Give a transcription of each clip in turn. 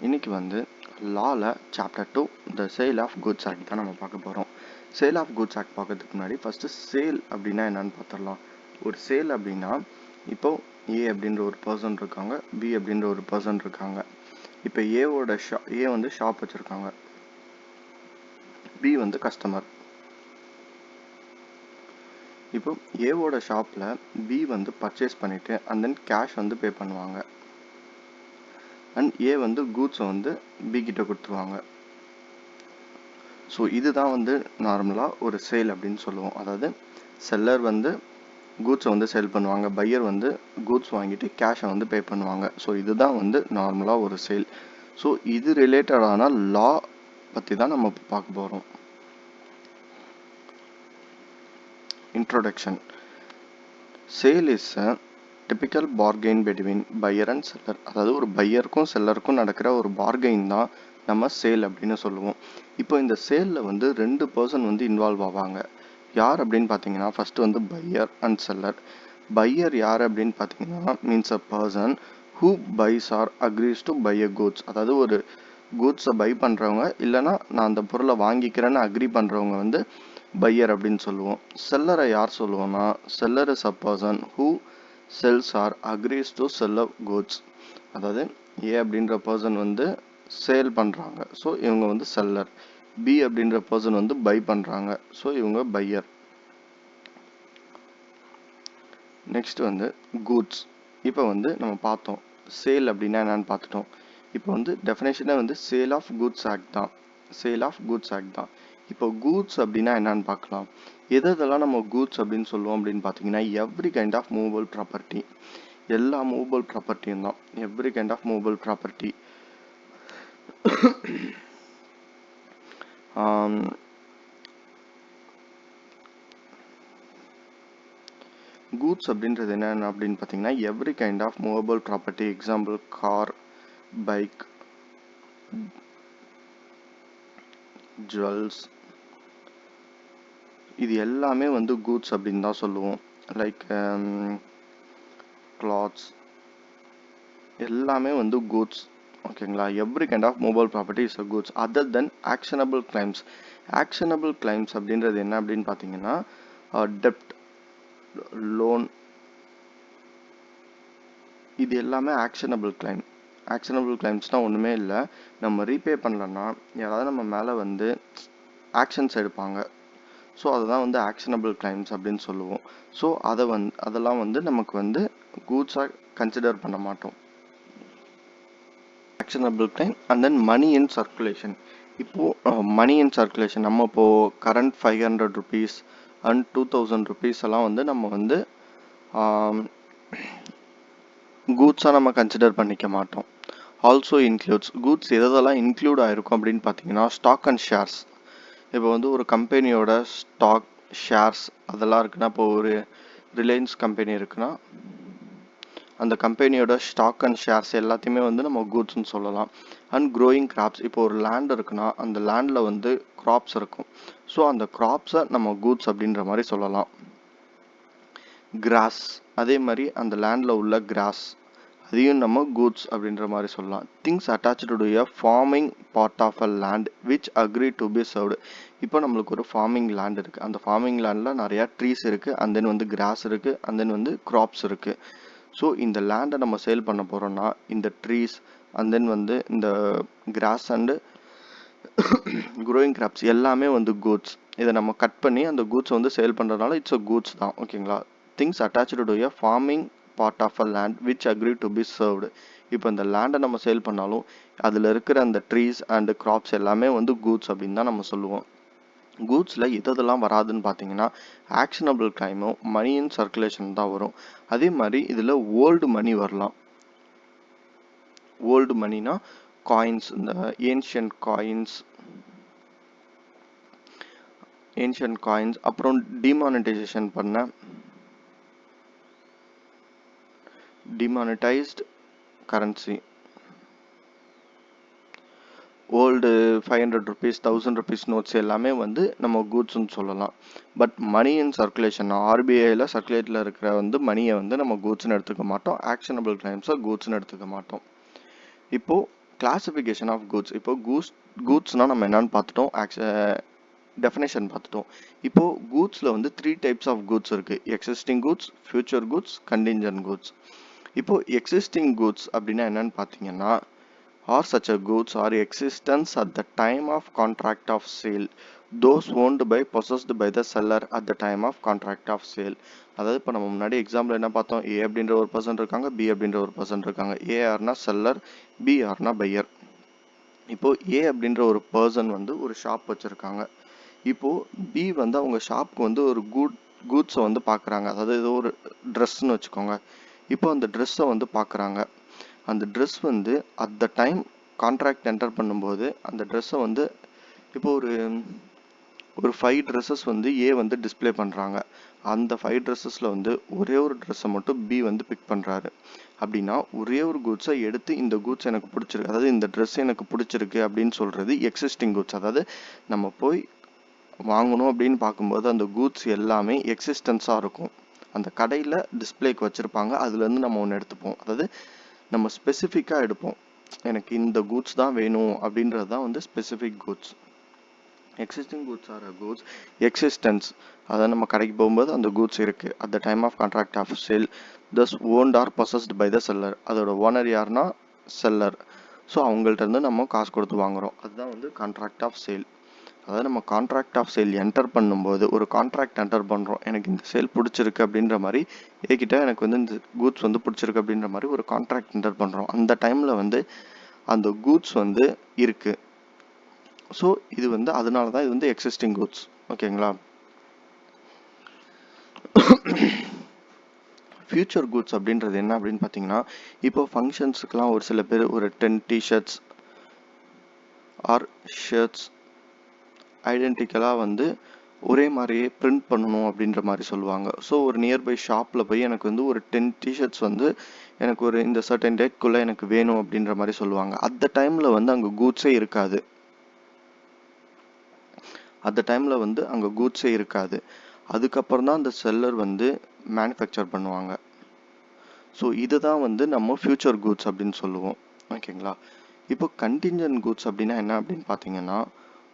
இன்னைக்கு வந்து லால chapter 2 the sale of goods act தான் நம்ம பார்க்க போகிறோம். சேல் ஆஃப் குட்ஸ் ஆக்ட் பார்க்கறதுக்கு முன்னாடி ஃபஸ்ட்டு சேல் அப்படின்னா என்னன்னு பார்த்துடலாம். ஒரு சேல் அப்படின்னா இப்போ ஏ அப்படின்ற ஒரு பர்சன் இருக்காங்க, பி அப்படின்ற ஒரு பர்சன் இருக்காங்க. இப்போ ஏ வந்து ஷாப் வச்சுருக்காங்க, பி வந்து கஸ்டமர். இப்போ ஏவோட ஷாப்பில் பி வந்து பர்ச்சேஸ் பண்ணிவிட்டு அண்ட் தென் கேஷ் வந்து பே பண்ணுவாங்க. அண்ட் ஏ வந்து கூட்ஸை வந்து பி கிட்ட கொடுத்துருவாங்க. ஸோ இதுதான் வந்து நார்மலாக ஒரு சேல் அப்படின்னு சொல்லுவோம். அதாவது செல்லர் வந்து கூட்ஸை வந்து சேல் பண்ணுவாங்க, பையர் வந்து கூட்ஸ் வாங்கிட்டு கேஷை வந்து பே பண்ணுவாங்க. ஸோ இதுதான் வந்து நார்மலாக ஒரு சேல். ஸோ இது ரிலேட்டடான லா பற்றி தான் நம்ம பார்க்க போகிறோம். Introduction. Sale is a typical bargain between pier and seller. அதாவது ஒரு பையருக்கும் செல்லருக்கும் நடக்கிற ஒரு பார்கெயின் தான் நம்ம சேல் அப்படின்னு சொல்லுவோம். இப்போ இந்த சேலில் வந்து 2 பர்சன் வந்து இன்வால்வ் ஆவாங்க. யார் அப்படின்னு பார்த்தீங்கன்னா ஃபர்ஸ்ட் வந்து பையர் அண்ட் செல்லர். பையர் யார் அப்படின்னு பார்த்தீங்கன்னா means a person who buys or agrees to buy a goods. அதாவது ஒரு கூட்ஸை பை பண்ணுறவங்க இல்லைனா நான் அந்த பொருளை வாங்கிக்கிறேன்னு அக்ரி பண்ணுறவங்க வந்து பையர் அப்படின்னு சொல்லுவோம். செல்லரை யார் சொல்லுவோம்னா seller is a person who sells or agrees to sell a goods. அதாவது ஏ அப்படின்ற பர்சன் வந்து சேல் பண்ணுறாங்க, ஸோ இவங்க வந்து செல்லர். பி அப்படின்ற பர்சன் வந்து பை பண்ணுறாங்க, ஸோ இவங்க பையர். நெக்ஸ்ட் வந்து கூட்ஸ். இப்போ வந்து நம்ம பார்த்தோம் சேல் அப்படின்னா என்னன்னு பார்த்துட்டோம். இப்போ வந்து டெஃபினேஷனே வந்து சேல் ஆஃப் குட்ஸ் ஆக்ட் தான். சேல் ஆஃப் குட்ஸ் ஆக்ட் தான். இப்போ கூட்ஸ் அப்படின்னா என்னன்னு பார்க்கலாம். எதெல்லாம் நம்ம கூட்ஸ் அப்படின்னு சொல்லுவோம் அப்படின்னு பார்த்தீங்கன்னா every kind of movable property. எல்லா மூவபிள் ப்ராப்பர்ட்டியும் தான், every kind of movable property. Goods அப்படின்றது என்னென்ன அப்படின்னு பார்த்தீங்கன்னா every kind of movable property. Example car, bike, jewels, இது எல்லாமே வந்து கூட்ஸ் அப்படின்னு தான் சொல்லுவோம். லைக் கிளாத்ஸ் எல்லாமே வந்து கூட்ஸ். ஓகேங்களா. Every kind of movable property is a goods other than actionable claims. Actionable claims அப்படின்றது என்ன அப்படின்னு பார்த்தீங்கன்னா டெப்ட், லோன், இது எல்லாமே ஆக்ஷனபிள் கிளைம். ஆக்ஷனபிள் கிளைம்ஸ்னால் ஒன்றுமே இல்லை, நம்ம ரீபே பண்ணலன்னா யாராவது நம்ம மேலே வந்து ஆக்ஷன்ஸ் எடுப்பாங்க. ஸோ அதுதான் வந்து ஆக்ஷனபிள் கிளைம்ஸ் அப்படின்னு சொல்லுவோம். ஸோ அதெல்லாம் வந்து நமக்கு வந்து கூட்ஸாக கன்சிடர் பண்ண மாட்டோம். Actionable claim and then money in circulation. இப்போது மணி இன் சர்க்குலேஷன் நம்ம இப்போது கரண்ட் 500 rupees அண்ட் 2000 rupees எல்லாம் வந்து நம்ம வந்து கூட்ஸாக நம்ம கன்சிடர் பண்ணிக்க மாட்டோம். Also includes. கூட்ஸ் எதெல்லாம் இன்க்ளூட் ஆகிருக்கும் அப்படின்னு பார்த்தீங்கன்னா ஸ்டாக் அண்ட் ஷேர்ஸ். இப்போ வந்து ஒரு கம்பெனியோட ஸ்டாக், ஷேர்ஸ் அதெல்லாம் இருக்குன்னா, இப்போ ஒரு ரிலையன்ஸ் கம்பெனி இருக்குன்னா அந்த கம்பெனியோட ஸ்டாக் அண்ட் ஷேர்ஸ் எல்லாத்தையுமே வந்து நம்ம கூட்ஸ்ன்னு சொல்லலாம். And growing crops. இப்போ ஒரு லேண்ட் இருக்குன்னா அந்த லேண்டில் வந்து கிராப்ஸ் இருக்கும், ஸோ அந்த கிராப்ஸை நம்ம கூட்ஸ் அப்படின்ற மாதிரி சொல்லலாம். கிராஸ், அதே மாதிரி அந்த லேண்டில் உள்ள கிராஸ் அதையும் நம்ம கூட்ஸ் அப்படின்ற மாதிரி சொல்லலாம். Things attached to a forming part of a land which agree to be severed. இப்போ நம்மளுக்கு ஒரு ஃபார்மிங் லேண்ட் இருக்குது, அந்த ஃபார்மிங் லேண்டில் நிறையா ட்ரீஸ் இருக்குது, அண்ட் தென் வந்து கிராஸ் இருக்குது, அண்ட் தென் வந்து க்ராப்ஸ் இருக்குது. ஸோ இந்த லேண்டை நம்ம சேல் பண்ண போகிறோம்னா இந்த ட்ரீஸ் அண்ட் தென் வந்து இந்த கிராஸ் அண்டு க்ரோயிங் கிராப்ஸ் எல்லாமே வந்து கூட்ஸ். இதை நம்ம கட் பண்ணி அந்த கூட்ஸ் வந்து சேல் பண்ணுறதுனால இட்ஸ் அ கூட்ஸ் தான். ஓகேங்களா. Things attached to a forming part of a land which agree to be severed. இப்போ இந்த லேண்டை நம்ம சேல் பண்ணாலும் அதில் இருக்கிற அந்த ட்ரீஸ் அண்ட் கிராப்ஸ் எல்லாமே வந்து கூட்ஸ் அப்படின்னு தான் நம்ம சொல்லுவோம். கூட்ஸில் எதெல்லாம் வராதுன்னு பார்த்தீங்கன்னா ஆக்ஷனபிள் கிளைமும் மணி இன் சர்க்குலேஷன் தான் வரும். அதே மாதிரி இதில் ஓல்டு மணி வரலாம். ஓல்டு மணினா காயின்ஸ், இந்த ஏன்ஷியன்ட் காயின்ஸ், அப்புறம் டிமானிட்டைசேஷன் பண்ண demonetised currency, old 500 rupees 1000 rupees notes எல்லாமே வந்து நம்ம கூட்ஸ்ன்னு சொல்லலாம். பட் மணி இன் சர்க்குலேஷன் ஆர்பிஐயில் சர்க்குலேட்டில் இருக்கிற வந்து மணியை வந்து நம்ம கூட்ஸ்ன்னு எடுத்துக்க மாட்டோம், ஆக்ஷனபிள் கிளைம்ஸை கூட்ஸ்ன்னு எடுத்துக்க மாட்டோம். இப்போது கிளாசிஃபிகேஷன் ஆஃப் கூட்ஸ். இப்போ கூட்ஸ்னால் நம்ம என்னன்னு பார்த்துட்டோம், டெஃபினேஷன் பார்த்துட்டோம். இப்போது கூட்ஸில் வந்து 3 டைப்ஸ் ஆஃப் கூட்ஸ் இருக்குது. Existing goods, future goods, contingent goods. இப்போது எக்ஸிஸ்டிங் கூட்ஸ் அப்படின்னா என்னன்னு பார்த்தீங்கன்னா, R such a goods are existence at the time of contract of sale, those owned by possessed by the seller at the time of contract of sale. அதாவது இப்போ நம்ம முன்னாடி example என்ன பார்த்தோம், ஏ அப்படின்ற ஒரு பர்சன் இருக்காங்க, பி அப்படின்ற ஒரு பர்சன் இருக்காங்க. ஏ யாருன்னா செல்லர், பி யாருன்னா பையர். இப்போது ஏ அப்படின்ற ஒரு பர்சன் வந்து ஒரு ஷாப் வச்சுருக்காங்க. இப்போது பி வந்து அவங்க ஷாப்புக்கு வந்து ஒரு கூட்ஸை வந்து பார்க்குறாங்க. அதாவது ஏதோ ஒரு ட்ரெஸ்ன்னு வச்சுக்கோங்க. இப்போ அந்த ட்ரெஸ்ஸை வந்து பார்க்குறாங்க. அந்த ட்ரெஸ் வந்து at the time contract enter பண்ணும்போது அந்த ட்ரெஸ்ஸை வந்து இப்போ ஒரு 5 ட்ரெஸ்ஸஸ் வந்து ஏ வந்து டிஸ்பிளே பண்ணுறாங்க. அந்த 5 ட்ரெஸ்ஸஸில் வந்து ஒரே ஒரு ட்ரெஸ்ஸை மட்டும் பி வந்து பிக் பண்ணுறாரு. அப்படின்னா ஒரே ஒரு கூட்ஸை எடுத்து இந்த கூட்ஸ் எனக்கு பிடிச்சிருக்கு, அதாவது இந்த ட்ரெஸ் எனக்கு பிடிச்சிருக்கு அப்படின்னு சொல்கிறது எக்ஸிஸ்டிங் கூட்ஸ். அதாவது நம்ம போய் வாங்கணும் அப்படின்னு பார்க்கும்போது அந்த கூட்ஸ் எல்லாமே எக்ஸிஸ்டன்ஸாக இருக்கும். அந்த கடையில் டிஸ்பிளேக்கு வச்சுருப்பாங்க, அதுலேருந்து நம்ம ஒன்று எடுத்துப்போம். அதாவது நம்ம ஸ்பெசிஃபிக்காக எடுப்போம், எனக்கு இந்த கூட்ஸ் தான் வேணும் அப்படின்றது தான் வந்து specific goods. Existing goods or goods existence. அதாவது நம்ம கடைக்கு போகும்போது அந்த கூட்ஸ் இருக்குது. At the time of contract of sale, thus owned or possessed by the seller. அதோட ஓனர் யாருன்னா செல்லர். ஸோ அவங்கள்ட்ட இருந்து நம்ம காசு கொடுத்து வாங்குகிறோம். அதுதான் வந்து கான்ட்ராக்ட் ஆஃப் சேல். அதாவது நம்ம கான்ட்ராக்ட் ஆஃப் சேல் என்டர் பண்ணும்போது ஒரு கான்ட்ராக்ட் என்டர் பண்ணுறோம், எனக்கு இந்த சேல் பிடிச்சிருக்கு அப்படின்ற மாதிரி, ஏகிட்ட எனக்கு வந்து இந்த கூட்ஸ் வந்து பிடிச்சிருக்கு அப்படின்ற மாதிரி ஒரு கான்ட்ராக்ட் என்டர் பண்ணுறோம். அந்த டைமில் வந்து அந்த கூட்ஸ் வந்து இருக்குது. ஸோ இது வந்து அதனால தான் இது வந்து எக்ஸிஸ்டிங் கூட்ஸ். ஓகேங்களா. ஃபியூச்சர் கூட்ஸ் அப்படின்றது என்ன அப்படின்னு பார்த்தீங்கன்னா, இப்போ ஃபங்க்ஷன்ஸுக்கெலாம் ஒரு சில பேர் ஒரு 10 டிஷர்ட்ஸ் ஆர் ஷர்ட்ஸ் ஐடென்டிக்கலாக வந்து ஒரே மாதிரியே பிரிண்ட் பண்ணணும் அப்படின்ற மாதிரி சொல்லுவாங்க. ஸோ ஒரு நியர்பை ஷாப்பில் போய் எனக்கு வந்து ஒரு 10 டிஷர்ட்ஸ் வந்து எனக்கு ஒரு இந்த சர்டன் டேட்குள்ளே எனக்கு வேணும் அப்படின்ற மாதிரி சொல்லுவாங்க. அந்த டைமில் வந்து அங்கே கூட்ஸே இருக்காது. அதுக்கப்புறம் தான் அந்த செல்லர் வந்து மேனுஃபேக்சர் பண்ணுவாங்க. ஸோ இதுதான் வந்து நம்ம ஃபியூச்சர் கூட்ஸ் அப்படின்னு சொல்லுவோம். ஓகேங்களா. இப்போ கண்டிஞ்சன்ட் கூட்ஸ் அப்படின்னா என்ன அப்படின்னு பார்த்தீங்கன்னா,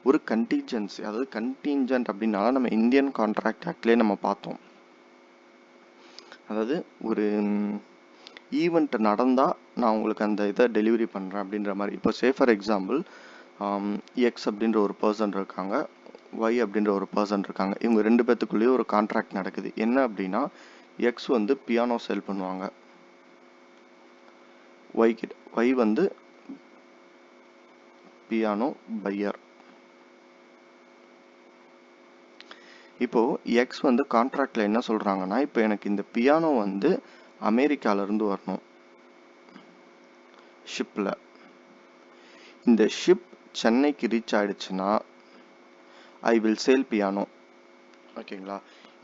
ஒரு கண்டிஜென்சி, அதாவது கண்டிஞ்சன்ட் அப்படின்னா நம்ம இந்தியன் கான்ட்ராக்ட் ஆக்ட்லேயே நம்ம பார்த்தோம். அதாவது ஒரு ஈவெண்ட் நடந்தால் நான் உங்களுக்கு அந்த இதை டெலிவரி பண்ணுறேன் அப்படின்ற மாதிரி. இப்போ சே ஃபார் எக்ஸாம்பிள், எக்ஸ் அப்படின்ற ஒரு பர்சன் இருக்காங்க, ஒய் அப்படின்ற ஒரு பர்சன் இருக்காங்க. இவங்க 2 பேத்துக்குள்ளேயே ஒரு கான்ட்ராக்ட் நடக்குது. என்ன அப்படின்னா, எக்ஸ் வந்து பியானோ செல் பண்ணுவாங்க ஒய் கிட்ட, ஒய் வந்து பியானோ பையர். இப்போது எக்ஸ் வந்து கான்ட்ராக்டில் என்ன சொல்கிறாங்கன்னா, இப்போ எனக்கு இந்த பியானோ வந்து அமெரிக்காவிலேருந்து வரணும் ஷிப்பில். இந்த ஷிப் சென்னைக்கு ரீச் ஆகிடுச்சுன்னா ஐ வில் சேல் பியானோ. ஓகேங்களா.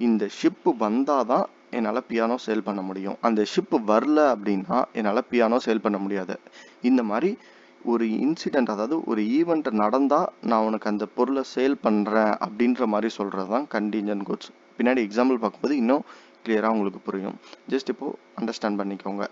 இந்த ஷிப்பு வந்தால் தான் என்னால் பியானோ சேல் பண்ண முடியும். அந்த ஷிப்பு வரல அப்படின்னா என்னால் பியானோ சேல் பண்ண முடியாது. இந்த மாதிரி ஒரு இன்சிடெண்ட், அதாவது ஒரு ஈவெண்ட் நடந்தால் நான் உனக்கு அந்த பொருளை சேல் பண்ணுறேன் அப்படின்ற மாதிரி சொல்கிறது தான் கண்டிஞ்சன்ட் கூட்ஸ். பின்னாடி எக்ஸாம்பிள் பார்க்கும்போது இன்னும் கிளியராக உங்களுக்கு புரியும். ஜஸ்ட் இப்போது அண்டர்ஸ்டாண்ட் பண்ணிக்கோங்க.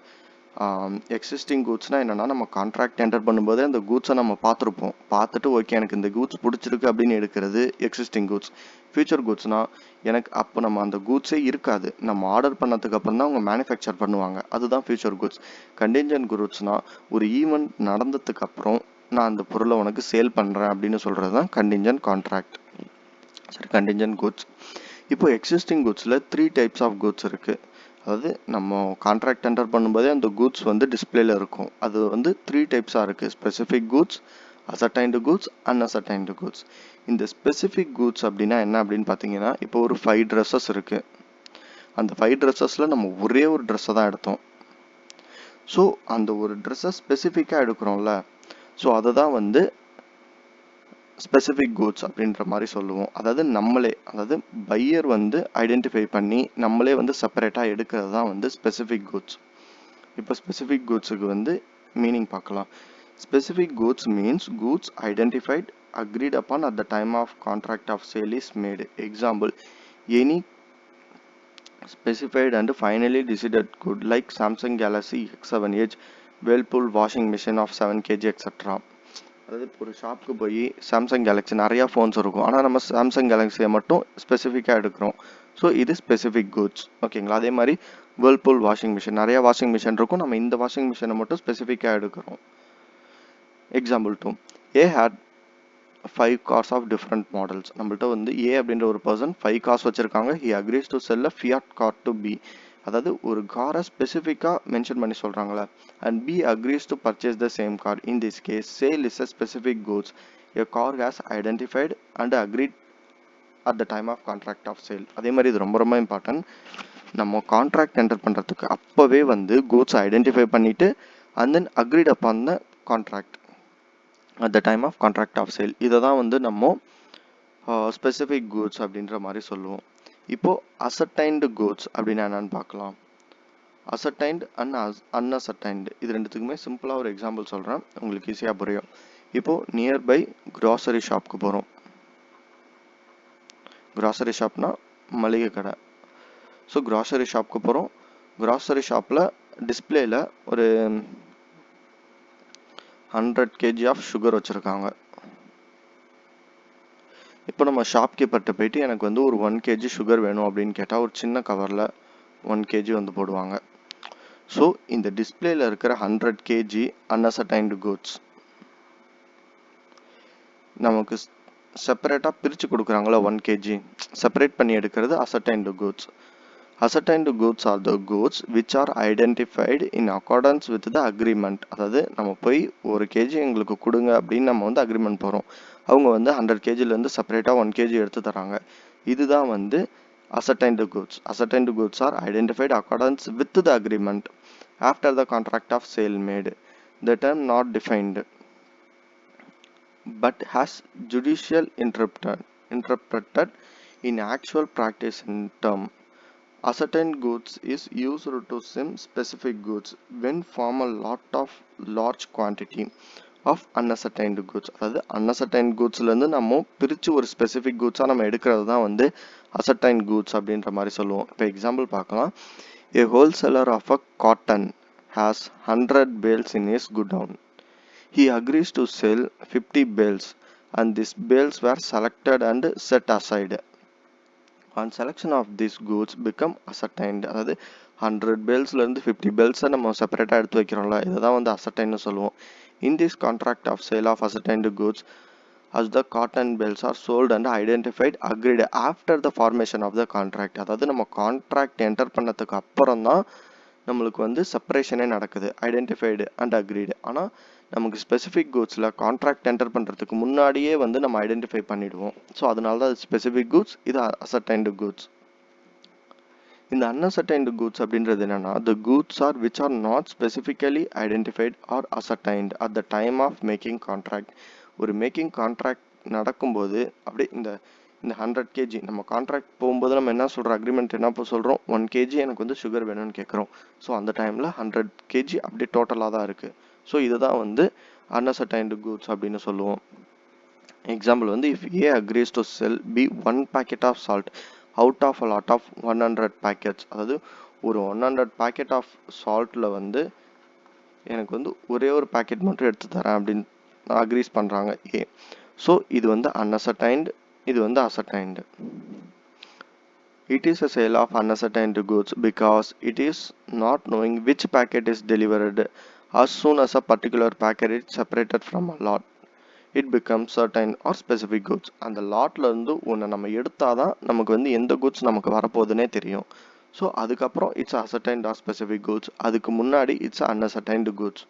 எக்ஸிஸ்டிங் கூட்ஸ்னால் என்னென்னா, நம்ம கான்ட்ராக்ட் என்டர் பண்ணும்போது அந்த கூட்ஸை நம்ம பார்த்துருப்போம், பார்த்துட்டு ஓகே எனக்கு இந்த கூட்ஸ் பிடிச்சிருக்கு அப்படின்னு எடுக்கிறது எக்ஸிஸ்டிங் கூட்ஸ். ஃபியூச்சர் கூட்ஸ்னால் எனக்கு அப்போ நம்ம அந்த கூட்ஸே இருக்காது, நம்ம ஆர்டர் பண்ணதுக்கு அப்புறம் தான் அவங்க மேனுஃபேக்சர் பண்ணுவாங்க, அதுதான் ஃபியூச்சர் கூட்ஸ். கண்டிஞ்சன்ட் கூட்ஸ்னால் ஒரு ஈவெண்ட் நடந்ததுக்கு அப்புறம் நான் அந்த பொருளை உனக்கு சேல் பண்ணுறேன் அப்படின்னு சொல்கிறது தான் கண்டிஞ்சன்ட் கான்ட்ராக்ட். சரி, கண்டிஞ்சன்ட் கூட்ஸ். இப்போ எக்ஸிஸ்டிங் கூட்ஸில் 3 டைப்ஸ் ஆஃப் கூட்ஸ் இருக்குது. அதாவது நம்ம கான்ட்ராக்ட் என்டர் பண்ணும்போதே அந்த கூட்ஸ் வந்து டிஸ்பிளேல இருக்கும். அது வந்து 3 டைப்ஸாக இருக்குது. Specific goods, ascertained goods, unascertained goods. இந்த ஸ்பெசிஃபிக் கூட்ஸ் அப்படின்னா என்ன அப்படின்னு பார்த்தீங்கன்னா, இப்போ ஒரு 5 ட்ரெஸ்ஸஸ் இருக்குது. அந்த 5 ட்ரெஸ்ஸஸில் நம்ம ஒரே ஒரு ட்ரெஸ்ஸை தான் எடுத்தோம். ஸோ அந்த ஒரு ட்ரெஸ்ஸை ஸ்பெசிஃபிக்காக எடுக்கிறோம்ல, ஸோ அதை தான் வந்து ஸ்பெசிஃபிக் கூட்ஸ் அப்படின்ற மாதிரி சொல்லுவோம். அதாவது நம்மளே, அதாவது பையர் வந்து ஐடென்டிஃபை பண்ணி நம்மளே வந்து செப்பரேட்டாக எடுக்கிறது தான் வந்து ஸ்பெசிஃபிக் கூட்ஸ். இப்போ ஸ்பெசிஃபிக் கூட்ஸுக்கு வந்து மீனிங் பார்க்கலாம். Specific goods means goods identified agreed upon at the time of contract of sale is made. Example, any specified and finally decided good like Samsung Galaxy X7 Edge Whirlpool washing machine of 7 kg extra. அதாவது இப்போ ஒரு ஷாப்புக்கு போய் Samsung Galaxy நிறையா phones இருக்கும், ஆனால் நம்ம Samsung கேலக்ஸியை மட்டும் ஸ்பெசிஃபிக்காக எடுக்கிறோம். ஸோ இது ஸ்பெசிஃபிக் கூட்ஸ். ஓகேங்களா? அதே மாதிரி வேர்ல்பூல் வாஷிங் மிஷின் நிறையா வாஷிங் மிஷின் இருக்கும், நம்ம இந்த வாஷிங் மிஷினை மட்டும் ஸ்பெசிஃபிக்காக எடுக்கிறோம். Example 2, A had 5 cars of different models. நம்மள்ட்ட வந்து ஏ அப்படின்ற ஒரு பர்சன் 5 cars வச்சுருக்காங்க. He agrees to sell a Fiat car to B. அதாவது ஒரு காரை ஸ்பெசிஃபிக்காக மென்ஷன் பண்ணி சொல்கிறாங்களே. And B agrees to purchase the same car. In this case sale is a specific goods. A car has identified and agreed at the time of contract of sale. அதே மாதிரி இது ரொம்ப ரொம்ப இம்பார்ட்டன்ட். நம்ம கான்ட்ராக்ட் என்டர் பண்ணுறதுக்கு அப்போவே வந்து goods identify பண்ணிவிட்டு and then agreed upon the contract at the time of contract of sale. இதை தான் வந்து நம்ம ஸ்பெசிஃபிக் கூட்ஸ் அப்படின்ற மாதிரி சொல்லுவோம். இப்போது அசர்டைன்டு கூட்ஸ் அப்படின்னா என்னன்னு பார்க்கலாம். அசர்டைன்டு அண்ட் அன்அசர்டைன்டு இது ரெண்டுத்துக்குமே சிம்பிளாக ஒரு எக்ஸாம்பிள் சொல்கிறேன், உங்களுக்கு ஈஸியாக புரியும். இப்போது நியர்பை க்ராசரி ஷாப்புக்கு போகிறோம். க்ராசரி ஷாப்னா மளிகை கடை. ஸோ க்ராசரி ஷாப்புக்கு போகிறோம். க்ராசரி ஷாப்பில் டிஸ்பிளேயில் ஒரு 100 kg ஆஃப் சுகர் வச்சுருக்காங்க. இப்போ நம்ம ஷாப்கீப்பர்கிட்ட போயிட்டு எனக்கு வந்து ஒரு 1 kg சுகர் வேணும் அப்படின்னு கேட்டால் ஒரு சின்ன கவரில் 1 kg வந்து போடுவாங்க. ஸோ இந்த டிஸ்பிளேல இருக்கிற 100 kg அன்அசர்டைன்டு கூட்ஸ் நமக்கு செப்பரேட்டாக பிரித்து கொடுக்குறாங்களா 1 kg செப்பரேட் பண்ணி எடுக்கிறது ascertained goods. Ascertained goods are the goods which are identified in accordance with the agreement. அதாவது நம்ம போய் 1 kg எங்களுக்கு கொடுங்க அப்படின்னு நம்ம வந்து அக்ரிமெண்ட் போகிறோம். அவங்க வந்து 100 kgலேருந்து செப்பரேட்டாக 1 kg எடுத்து தராங்க. இதுதான் வந்து ascertained goods. Ascertained goods are identified accordance with the agreement after the contract of sale made. The term not defined but has judicial interpreted in actual practice in term. Ascertained goods is used to sim specific goods when form a lot of large quantity of unascertained goods. அதாவது unascertained goodsலேருந்து நம்ம பிரித்து ஒரு specific கூட்ஸாக நம்ம எடுக்கிறது தான் வந்து ascertained goods அப்படின்ற மாதிரி சொல்லுவோம். இப்போ எக்ஸாம்பிள் பார்க்கலாம். A wholesaler of a cotton has 100 bales in his godown. He agrees to sell 50 bales and these bales were selected and set aside. On selection of these goods become ascertained. அதாவது 100 bales-லேருந்து 50 bales-ஐ நம்ம செப்பரேட்டாக எடுத்து வைக்கிறோம்ல, இதை தான் வந்து அசர்டைன்னு சொல்லுவோம். In this contract of sale of ascertained goods, as the cotton bales are sold and identified agreed after the formation of the contract. அதாவது நம்ம கான்ட்ராக்ட் என்டர் பண்ணதுக்கு அப்புறம் தான் நம்மளுக்கு வந்து செப்பரேஷனே நடக்குது, ஐடென்டிஃபைடு அண்ட் அக்ரீடு. ஆனால் நமக்கு ஸ்பெசிஃபிக் கூட்ஸில் கான்ட்ராக்ட் என்டர் பண்ணுறதுக்கு முன்னாடியே வந்து நம்ம ஐடென்டிஃபை பண்ணிவிடுவோம். ஸோ அதனால தான் அது ஸ்பெசிஃபிக் கூட்ஸ், இது அசர்டைன்டு கூட்ஸ். இந்த அன்அசர்டைன்டு கூட்ஸ் அப்படின்றது என்னென்னா, the goods are which are not specifically identified or ascertained at the time of making contract. ஒரு மேக்கிங் கான்ட்ராக்ட் நடக்கும்போது அப்படியே இந்த 100 kg நம்ம கான்ட்ராக்ட் போகும்போது நம்ம என்ன சொல்கிறோம், அக்ரிமெண்ட் என்ன இப்போ சொல்கிறோம், 1 kg எனக்கு வந்து சுகர் வேணும்னு கேட்குறோம். ஸோ அந்த டைமில் 100 kg அப்படியே டோட்டலாக தான் இருக்குது. ஸோ இதுதான் வந்து அன்அசர்டைன்டு கூட்ஸ் அப்படின்னு சொல்லுவோம். எக்ஸாம்பிள் வந்து if A agrees to sell B 1 packet of salt out of a lot of 100 packets. அதாவது ஒரு 100 packet ஆஃப் சால்ட்டில் வந்து எனக்கு வந்து ஒரே ஒரு பேக்கெட் மட்டும் எடுத்து தரேன் அப்படின்னு அக்ரீஸ் பண்ணுறாங்க ஏ. ஸோ இது வந்து அன்அசர்டைன்டு, இது வந்து அசர்டைன்டு. It is a sale of unascertained goods because it is not knowing which packet is delivered. As soon as a particular packet is separated from a lot, it becomes certain or specific goods. அந்த லாட்ல இருந்து ஒன்று நம்ம எடுத்தாதான் நமக்கு வந்து எந்த goods நமக்கு வரப்போகுதுன்னே தெரியும். So அதுக்கப்புறம் it's ascertained or specific goods, அதுக்கு முன்னாடி இட்ஸ் அன்அசர்டைன்டு கூட்ஸ்.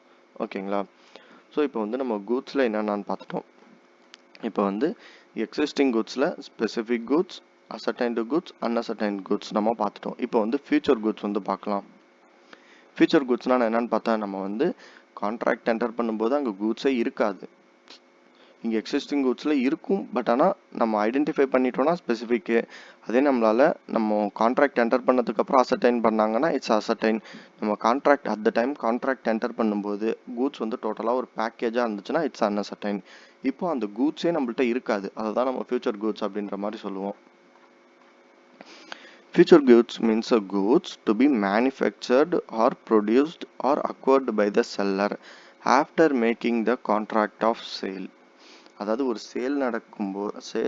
ஓகேங்களா? ஸோ இப்போ வந்து நம்ம கூட்ஸில் என்னென்னு பார்த்துட்டோம். இப்போ வந்து எக்ஸிஸ்டிங் கூட்ஸில் specific goods, ascertained goods, unascertained goods நம்ம பார்த்துட்டோம். இப்போ வந்து ஃபியூச்சர் கூட்ஸ் வந்து பார்க்கலாம். ஃபியூச்சர் கூட்ஸ்னால் என்னென்னு பார்த்தா, நம்ம வந்து கான்ட்ராக்ட் என்டர் பண்ணும்போது அங்கே கூட்ஸே இருக்காது. இங்கே எக்ஸிஸ்டிங் கூட்ஸில் இருக்கும், பட் ஆனால் நம்ம ஐடென்டிஃபை பண்ணிட்டோம்னா ஸ்பெசிஃபிக்கு. அதே நம்மளால் நம்ம கான்ட்ராக்ட் என்டர் பண்ணதுக்கப்புறம் அசர்டைன் பண்ணாங்கன்னா இட்ஸ் அசர்டைன். நம்ம contract at the time contract enter பண்ணும்போது கூட்ஸ் வந்து டோட்டலாக ஒரு பேக்கேஜாக இருந்துச்சுன்னா இட்ஸ் அன்அசர்டைன். இப்போ அந்த கூட்ஸே நம்மள்ட்ட இருக்காது, அதை தான் நம்ம ஃபியூச்சர் கூட்ஸ் அப்படின்ற மாதிரி சொல்லுவோம். Future goods means a goods to be manufactured or produced or acquired by the seller after making the contract of sale. அதாவது ஒரு சேல் நடக்கும்போது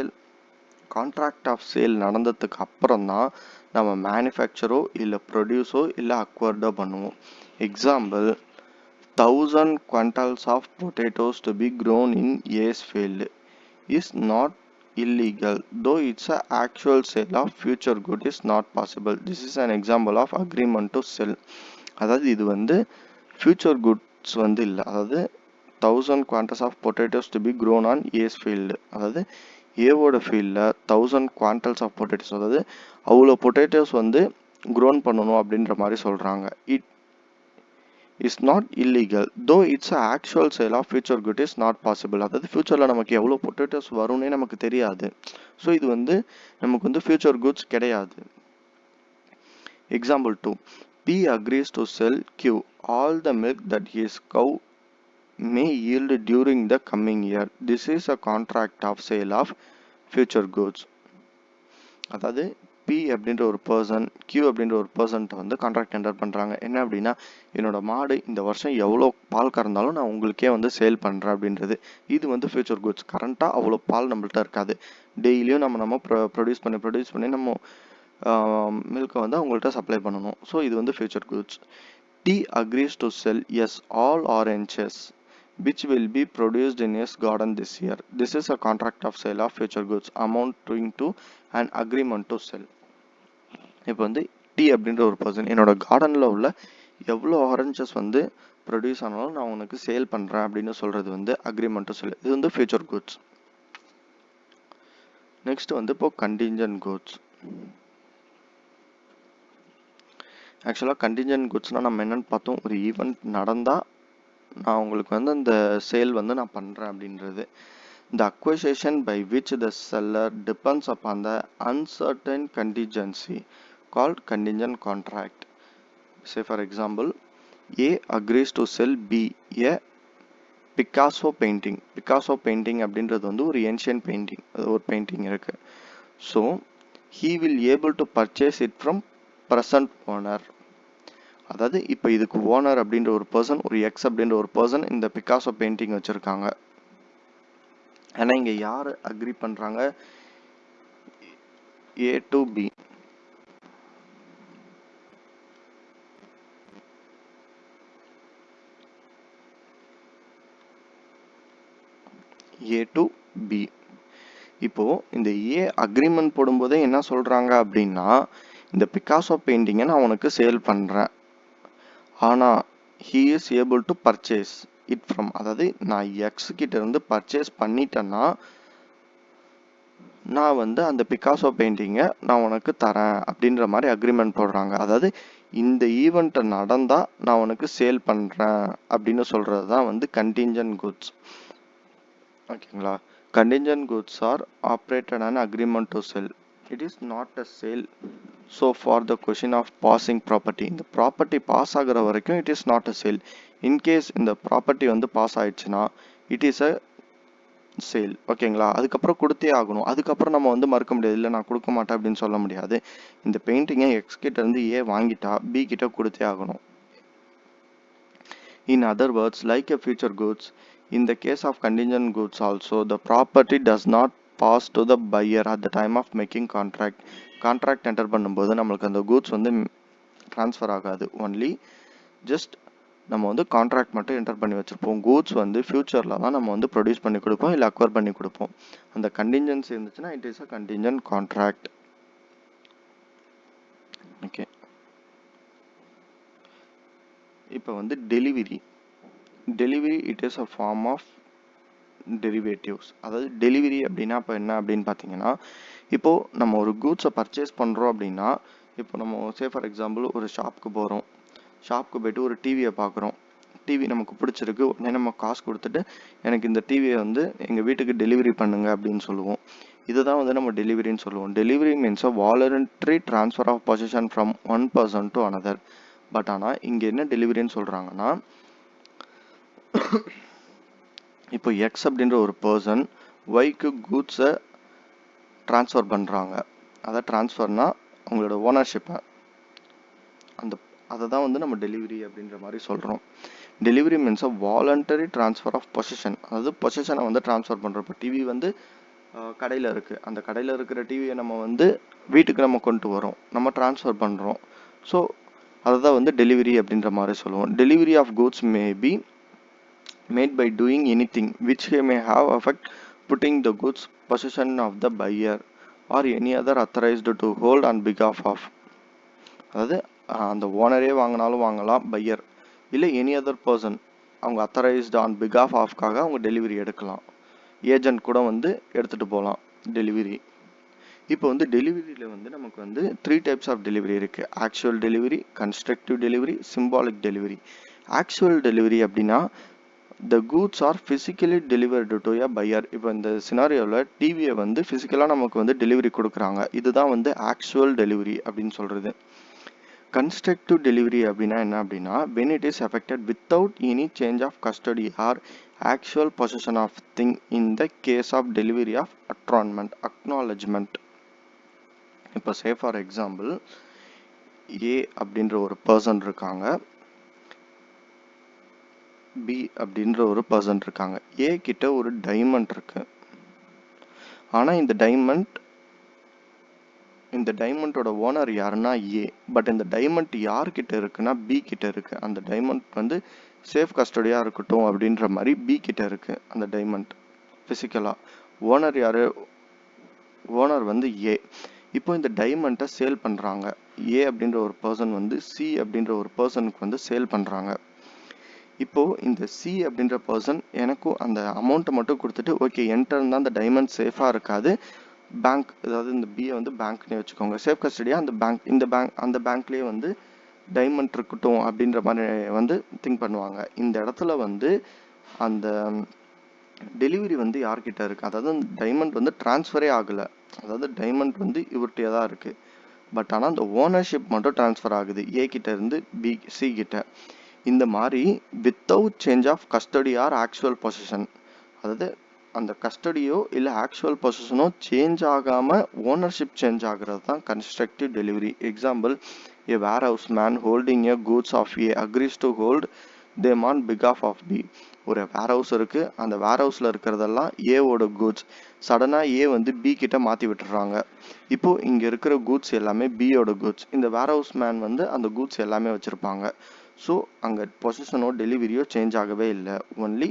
கான்ட்ராக்ட் ஆஃப் சேல் நடந்ததுக்கு அப்புறம் தான் நம்ம மேனுஃபேக்சரோ இல்லை ப்ரொடியூஸோ இல்லை அக்வர்டோ பண்ணுவோம். Example, 1000 quintals of potatoes to be grown in A's field is not illegal, though its actual sale of future good is not possible. This is an example of agreement to sell. அதாவது இது வந்து future goods வந்து இல்லை. அதாவது 1000 quintals of potatoes to be grown on A's field. அதாவது ஏவோட ஃபீல்டில் 1000 quintals of potatoes, அதாவது அவ்வளோ பொட்டேட்டோஸ் வந்து க்ரோன் பண்ணணும் அப்படின்ற மாதிரி சொல்கிறாங்க. It is not illegal, though it's actual sale of future good is not possible. அதாவது ஃபியூச்சரில் நமக்கு எவ்வளோ பொட்டேட்டோஸ் வரும்னே நமக்கு தெரியாது. ஸோ இது வந்து நமக்கு வந்து ஃபியூச்சர் குட்ஸ் கிடையாது. Example 2, P agrees to sell Q all the milk that his cow may yield during the coming year. This is a contract of sale of future goods. அதாவது P அப்படின்ற ஒரு person Q அப்படின்ற ஒரு பர்சன்ட்ட வந்து contract enter பண்ணுறாங்க. என்ன அப்படின்னா, என்னோட மாடு இந்த வருஷம் எவ்வளோ பால் கறந்தாலும் நான் உங்களுக்கே வந்து சேல் பண்ணுறேன் அப்படின்றது. இது வந்து ஃபியூச்சர் குட்ஸ். கரண்ட்டாக அவ்வளோ பால் நம்மள்ட்ட இருக்காது. டெய்லியும் நம்ம ப்ரொடியூஸ் பண்ணி நம்ம மில்கை வந்து அவங்கள்ட்ட சப்ளை பண்ணணும். ஸோ இது வந்து future goods. T agrees to sell S all oranges which will be produced in his garden this year. This is a contract of sale of future goods amounting to an agreement to sell. இப்போ வந்து T அப்படின்ற ஒரு person என்னோட கார்டனில் உள்ள எவ்வளோ oranges வந்து produce ஆனாலும் நான் உனக்கு சேல் பண்ணுறேன் அப்படின்னு சொல்கிறது வந்து அக்ரிமெண்ட் டு செல். இது வந்து ஃபியூச்சர் குட்ஸ். நெக்ஸ்ட் வந்து இப்போ கண்டிஞ்சன்ட் குட்ஸ். ஆக்சுவலாக கண்டிஞ்சன்ட் குட்ஸ்னால் நம்ம என்னென்னு பார்த்தோம், ஒரு ஈவெண்ட் நடந்தால் நான் உங்களுக்கு வந்து அந்த சேல் வந்து நான் பண்ணுறேன் அப்படின்றது. The acquisition by which the seller depends upon the uncertain contingency called contingent contract. Say for example, A agrees to sell B a Picasso painting. Picasso painting அப்படின்றது வந்து ஒரு ஏன்ஷியன்ட் பெயிண்டிங், அது ஒரு பெயிண்டிங் இருக்கு. So he will able to purchase it from present owner. அதாவது இப்போ இதுக்கு owner அப்படின்ற ஒரு பர்சன், ஒரு எக்ஸ் அப்படின்ற ஒரு பர்சன் இந்த பிகாசோ பெயிண்டிங் வச்சுருக்காங்க. ஆனால் இங்கே யார் அக்ரி பண்ணுறாங்க? A to B. A to B. இப்போ இந்த A அக்ரிமெண்ட் போடும்போதே என்ன சொல்கிறாங்க அப்படின்னா, இந்த பிகாசோ பெயிண்டிங்கை நான் உனக்கு சேல் பண்ணுறேன், ஆனால் he is able to purchase it from, அதாவது நான் எக்ஸ் கிட்ட இருந்து பர்ச்சேஸ் பண்ணிட்டேன்னா நான் வந்து அந்த பிகாசோ பெயிண்டிங்கை நான் உனக்கு தரேன் அப்படின்ற மாதிரி அக்ரிமெண்ட் போடுறாங்க. அதாவது இந்த ஈவெண்ட்டை நடந்தால் நான் உனக்கு சேல் பண்ணுறேன் அப்படின்னு சொல்கிறது தான் வந்து கண்டிஞ்சன்ட் குட்ஸ். ஓகேங்களா? Contingent goods are operated on agreement to sell. It is not a sale. So for the question of passing property, இந்த ப்ராப்பர்ட்டி பாஸ் ஆகிற வரைக்கும் it is not a sale. In case இந்த property வந்து pass ஆயிடுச்சுன்னா it is a sale. ஓகேங்களா? அதுக்கப்புறம் கொடுத்தே ஆகணும். அதுக்கப்புறம் நம்ம வந்து மறுக்க முடியாது, இல்லை நான் கொடுக்க மாட்டேன் அப்படின்னு சொல்ல முடியாது. இந்த பெயிண்டிங்கை எக்ஸ் கிட்ட இருந்து ஏ வாங்கிட்டா பி கிட்ட கொடுத்தே ஆகணும். In other words, like a future goods, in the case of contingent goods also, the property does not pass to the buyer at the time of making contract. Contract enter பண்ணும்போது நம்மளுக்கு அந்த goods வந்து transfer ஆகாது. Only just நம்ம வந்து contract மட்டும் enter பண்ணி வச்சுருப்போம். கூட்ஸ் வந்து ஃபியூச்சரில் தான் நம்ம வந்து ப்ரொடியூஸ் பண்ணி கொடுப்போம், இல்லை அக்வயர் பண்ணி கொடுப்போம். அந்த கண்டிஞ்சன்சி இருந்துச்சுன்னா it is a contingent contract. Okay, இப்போ வந்து delivery it is a form of derivatives. அதாவது டெலிவரி அப்படின்னா இப்போ என்ன அப்படின்னு பார்த்தீங்கன்னா, இப்போது நம்ம ஒரு கூட்ஸை பர்ச்சேஸ் பண்ணுறோம் அப்படின்னா, இப்போ நம்ம சே ஃபார் எக்ஸாம்பிள் ஒரு ஷாப்புக்கு போகிறோம், ஷாப்புக்கு போய்ட்டு ஒரு டிவியை பார்க்குறோம், டிவி நமக்கு பிடிச்சிருக்கு, உடனே நம்ம காசு கொடுத்துட்டு எனக்கு இந்த டிவியை வந்து எங்கள் வீட்டுக்கு டெலிவரி பண்ணுங்க அப்படின்னு சொல்லுவோம். இதை தான் வந்து நம்ம டெலிவரின்னு சொல்லுவோம். Delivery means a voluntary transfer of position from one person to another. But ஆனால் இங்கே என்ன டெலிவரின்னு சொல்கிறாங்கன்னா, இப்போ எக்ஸ் அப்படின்ற ஒரு பர்சன் ஒய்க்கு கூட்ஸை ட்ரான்ஸ்ஃபர் பண்ணுறாங்க. அதை ட்ரான்ஸ்ஃபர்னால் உங்களோட ஓனர்ஷிப்பை, அதை தான் வந்து நம்ம டெலிவரி அப்படின்ற மாதிரி சொல்கிறோம். Delivery means a voluntary transfer of position. அதாவது பொசிஷனை வந்து ட்ரான்ஸ்ஃபர் பண்ணுறோம். இப்போ டிவி வந்து கடையில் இருக்குது, அந்த கடையில் இருக்கிற டிவியை நம்ம வந்து வீட்டுக்கு நம்ம கொண்டு வரோம், நம்ம ட்ரான்ஸ்ஃபர் பண்ணுறோம். ஸோ அதை தான் வந்து டெலிவரி அப்படின்ற மாதிரி சொல்லுவோம். Delivery of goods may be made by doing anything which may have effect putting the goods position of the buyer or any other authorised to hold on பிகாஃப் of. அதாவது அந்த ஓனரே வாங்கினாலும் வாங்கலாம் பையர், இல்லை எனி அதர் பர்சன் அவங்க authorised on பிகாஃப் ஆஃப்காக அவங்க டெலிவரி எடுக்கலாம். ஏஜென்ட் கூட வந்து எடுத்துகிட்டு போகலாம் டெலிவரி. இப்போ வந்து டெலிவரியில் வந்து நமக்கு வந்து 3 டைப்ஸ் ஆஃப் டெலிவரி இருக்குது. Actual delivery, constructive delivery, symbolic delivery. Actual delivery அப்படின்னா the goods are physically delivered to a buyer. இப்போ இந்த சினாரியோவில் டிவியை வந்து ஃபிசிக்கலாக நமக்கு வந்து டெலிவரி கொடுக்குறாங்க, இதுதான் வந்து ஆக்சுவல் டெலிவரி அப்படின்னு சொல்கிறது. கன்ஸ்ட்ரக்டிவ் டெலிவரி அப்படின்னா என்ன அப்படின்னா when it is affected without any change of custody or actual possession of thing in the case of delivery of acknowledgement. இப்போ say for example A அப்படின்ற ஒரு பர்சன் இருக்காங்க, B அப்படின்ற ஒரு பர்சன் இருக்காங்க. A கிட்ட ஒரு டைமண்ட் இருக்கு, ஆனால் இந்த டைமண்டோட ஓனர் யாருன்னா ஏ. பட் இந்த டைமண்ட் யார்கிட்ட இருக்குன்னா பி கிட்ட இருக்கு. அந்த டைமண்ட் வந்து சேஃப் கஸ்டடியா இருக்கட்டும் அப்படின்ற மாதிரி பி கிட்ட இருக்கு அந்த டைமண்ட் பிசிக்கலா. ஓனர் யாரு? ஓனர் வந்து ஏ. இப்போ இந்த டைமண்ட்டை சேல் பண்றாங்க. ஏ அப்படின்ற ஒரு பர்சன் வந்து சி அப்படின்ற ஒரு பர்சனுக்கு வந்து சேல் பண்றாங்க. இப்போ இந்த சி அப்படின்ற பர்சன் எனக்கும் அந்த அமௌண்ட்டை மட்டும் கொடுத்துட்டு ஓகே என்கிட்ட இருந்தால் அந்த டைமண்ட் சேஃபாக இருக்காது, பேங்க், அதாவது இந்த பிஏ வந்து பேங்க்னே வச்சுக்கோங்க, சேஃப் கஸ்டடியாக அந்த பேங்க்லேயே வந்து டைமண்ட் இருக்கட்டும் அப்படின்ற மாதிரி வந்து திங்க் பண்ணுவாங்க. இந்த இடத்துல வந்து அந்த டெலிவரி வந்து யார்கிட்ட இருக்குது, அதாவது அந்த டைமண்ட் வந்து டிரான்ஸ்ஃபரே ஆகலை, அதாவது டைமண்ட் வந்து இவர்கிட்டயே தான் இருக்குது. பட் ஆனால் அந்த ஓனர்ஷிப் மட்டும் டிரான்ஸ்ஃபர் ஆகுது ஏ கிட்ட இருந்து சி கிட்ட. இந்த மாதிரி without change of custody or actual position, அதாவது அந்த கஸ்டடியோ இல்லை ஆக்சுவல் பொசிஷனோ சேஞ்ச் ஆகாமல் ஓனர்ஷிப் சேஞ்ச் ஆகிறது தான் constructive delivery. Example, A warehouse man holding a goods of A agrees to hold them on பிகாஃப் ஆஃப் பி. ஒரு வேர் ஹவுஸ் இருக்குது, அந்த வேர் ஹவுஸில் இருக்கிறதெல்லாம் ஏவோட கூட்ஸ், சடனாக ஏ வந்து பி கிட்ட மாற்றி விட்டுறாங்க. இப்போது இங்கே இருக்கிற கூட்ஸ் எல்லாமே பியோட கூட்ஸ், இந்த வேர் ஹவுஸ் மேன் வந்து அந்த கூட்ஸ் எல்லாமே வச்சுருப்பாங்க. ஸோ அங்கே பொசிஷனோ டெலிவரியோ சேஞ்ச் ஆகவே இல்லை, ஒன்லி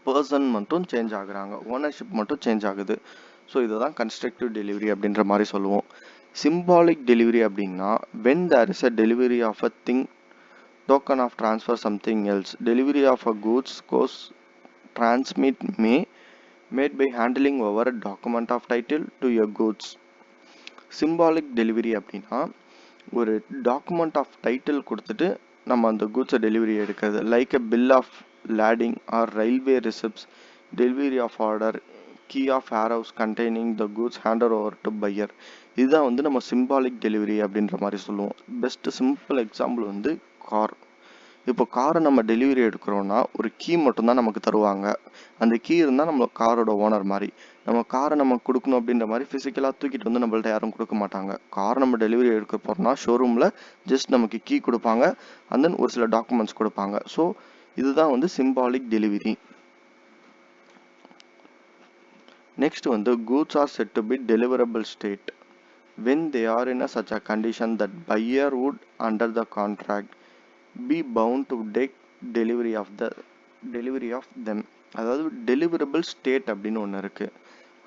பர்சன் மட்டும் சேஞ்ச் ஆகுறாங்க, ஓனர்ஷிப் மட்டும் சேஞ்ச் ஆகுது. ஸோ இதை தான் கன்ஸ்ட்ரக்டிவ் டெலிவரி அப்படின்ற மாதிரி சொல்லுவோம். சிம்பாலிக் டெலிவரி அப்படின்னா when there is a delivery of a thing, token of transfer something else, delivery of a goods course transmit may made by handling over a document of title to your goods. Symbolic delivery அப்படின்னா ஒரு document of title கொடுத்துட்டு நம்ம அந்த கூட்ஸை delivery எடுக்கிறது, like a bill of lading or railway receipts, delivery of order, key of warehouse containing the goods handed over to buyer. இதுதான் வந்து நம்ம சிம்பாலிக் டெலிவரி அப்படின்ற மாதிரி சொல்லுவோம். பெஸ்ட் சிம்பிள் எக்ஸாம்பிள் வந்து கார். இப்போ காரை நம்ம டெலிவரி எடுக்கிறோன்னா ஒரு கீ மட்டும்தான் நமக்கு தருவாங்க, அந்த கீ இருந்தால் நம்ம காரோட ஓனர் மாதிரி. நம்ம காரை நம்ம கொடுக்கணும் அப்படின்ற மாதிரி ஃபிசிக்கலாக தூக்கிட்டு வந்து நம்மள்ட்ட யாரும் கொடுக்க மாட்டாங்க. கார் நம்ம டெலிவரி எடுக்க போகிறோம்னா ஷோரூமில் ஜஸ்ட் நமக்கு கீ கொடுப்பாங்க, அண்ட் தென் ஒரு சில டாக்குமெண்ட்ஸ் கொடுப்பாங்க. ஸோ இதுதான் வந்து சிம்பாலிக் டெலிவரி. நெக்ஸ்ட் வந்து goods are said to be deliverable state when they are in a such a condition that buyer would under the contract be bound to take delivery of them. அதாவது deliverable state அப்படின்னு ஒன்று இருக்குது,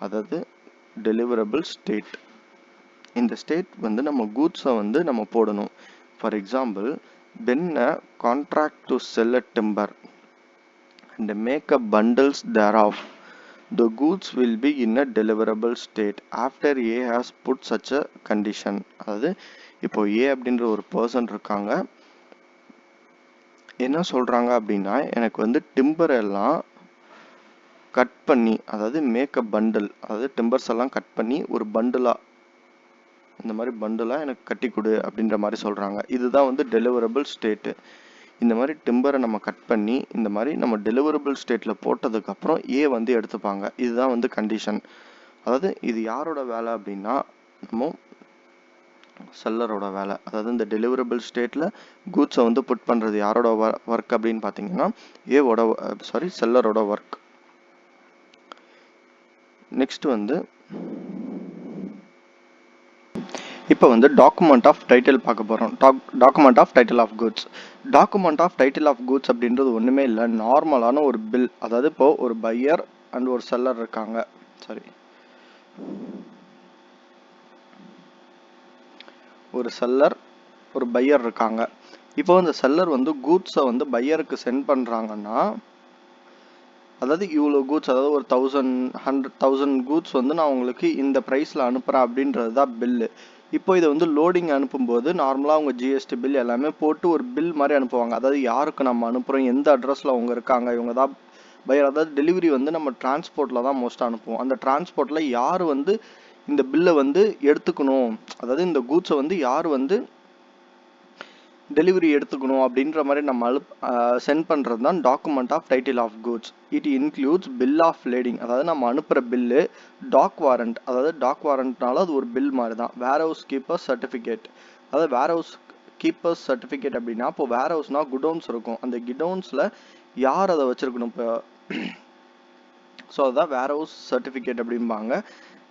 அதாவது deliverable state. இந்த state வந்து நம்ம கூட்ஸை வந்து நம்ம போடணும். For example, when a contract to sell a timber and make a bundles thereof, the goods will be in a deliverable state after A has put such a condition. அதாவது இப்போ ஏ அப்படின்ற ஒரு பர்சன் இருக்காங்க, என்ன சொல்கிறாங்க அப்படின்னா எனக்கு வந்து டிம்பர் எல்லாம் கட் பண்ணி, அதாவது மேக் அ பண்டில், அதாவது டிம்பர்ஸ் எல்லாம் கட் பண்ணி ஒரு பண்டிலாக, இந்த மாதிரி பண்டிலாக எனக்கு கட்டி கொடு அப்படின்ற மாதிரி சொல்கிறாங்க. இதுதான் வந்து டெலிவரபிள் ஸ்டேட்டு. இந்த மாதிரி டிம்பரை நம்ம கட் பண்ணி இந்த மாதிரி நம்ம டெலிவரபிள் ஸ்டேட்டில் போட்டதுக்கப்புறம் ஏ வந்து எடுத்துப்பாங்க. இதுதான் வந்து கண்டிஷன். அதாவது இது யாரோட வேலை அப்படின்னா நம்ம செல்லரோட வேலை. அதாவது இந்த டெலிவரபிள் ஸ்டேட்டில் கூட்ஸை வந்து புட் பண்ணுறது யாரோட ஒர்க் அப்படின்னு பார்த்தீங்கன்னா ஏவோட செல்லரோட ஒர்க். நெக்ஸ்ட் வந்து இப்போ வந்து டாக்குமெண்ட் ஆஃப் டைட்டில் பார்க்க போகிறோம். Document of title of goods. Document of title of goods அப்படின்றது ஒன்றுமே இல்லை, நார்மலான ஒரு பில். அதாவது இப்போ ஒரு பையர் அண்ட் ஒரு செல்லர் இருக்காங்க. ஒரு செல்லர் ஒரு பையர் இருக்காங்க. இப்போ இந்த செல்லர் வந்து கூட்ஸை வந்து பையருக்கு சென்ட் பண்ணுறாங்கன்னா, அதாவது இவ்வளோ கூட்ஸ், அதாவது ஒரு 1000 கூட்ஸ் வந்து நான் உங்களுக்கு இந்த ப்ரைஸில் அனுப்புகிறேன் அப்படின்றது தான் பில்லு. இப்போ இதை வந்து லோடிங் அனுப்பும்போது நார்மலாக அவங்க ஜிஎஸ்டி பில் எல்லாமே போட்டு ஒரு பில் மாதிரி அனுப்புவாங்க. அதாவது யாருக்கு நம்ம அனுப்புகிறோம், எந்த அட்ரஸில் அவங்க இருக்காங்க, இவங்க தான் பையர். அதாவது டெலிவரி வந்து நம்ம டிரான்ஸ்போர்ட்டில் தான் மோஸ்ட்டாக அனுப்புவோம். அந்த டிரான்ஸ்போர்ட்டில் யார் வந்து இந்த பில்லை வந்து எடுத்துக்கணும், அதாவது இந்த கூட்ஸை வந்து யார் வந்து டெலிவரி எடுத்துக்கணும் அப்படின்ற மாதிரி நம்ம சென்ட் பண்ணுறது தான் document of title of goods. It includes bill of lading, அதாவது நம்ம அனுப்புகிற பில்லு. டாக் வாரண்ட், அதாவது டாக் வாரண்ட்னால அது ஒரு பில் மாதிரி தான். வேர் ஹவுஸ் கீப்பர் சர்டிஃபிகேட், அதாவது வேர் ஹவுஸ் கீப்பர்ஸ் சர்டிஃபிகேட் அப்படின்னா இப்போ வேர் ஹவுஸ்னா குடோன்ஸ் இருக்கும், அந்த குடோன்ஸில் யார் அதை வச்சுருக்கணும் இப்போ, ஸோ அதுதான் வேர் ஹவுஸ் சர்டிஃபிகேட் அப்படிம்பாங்க.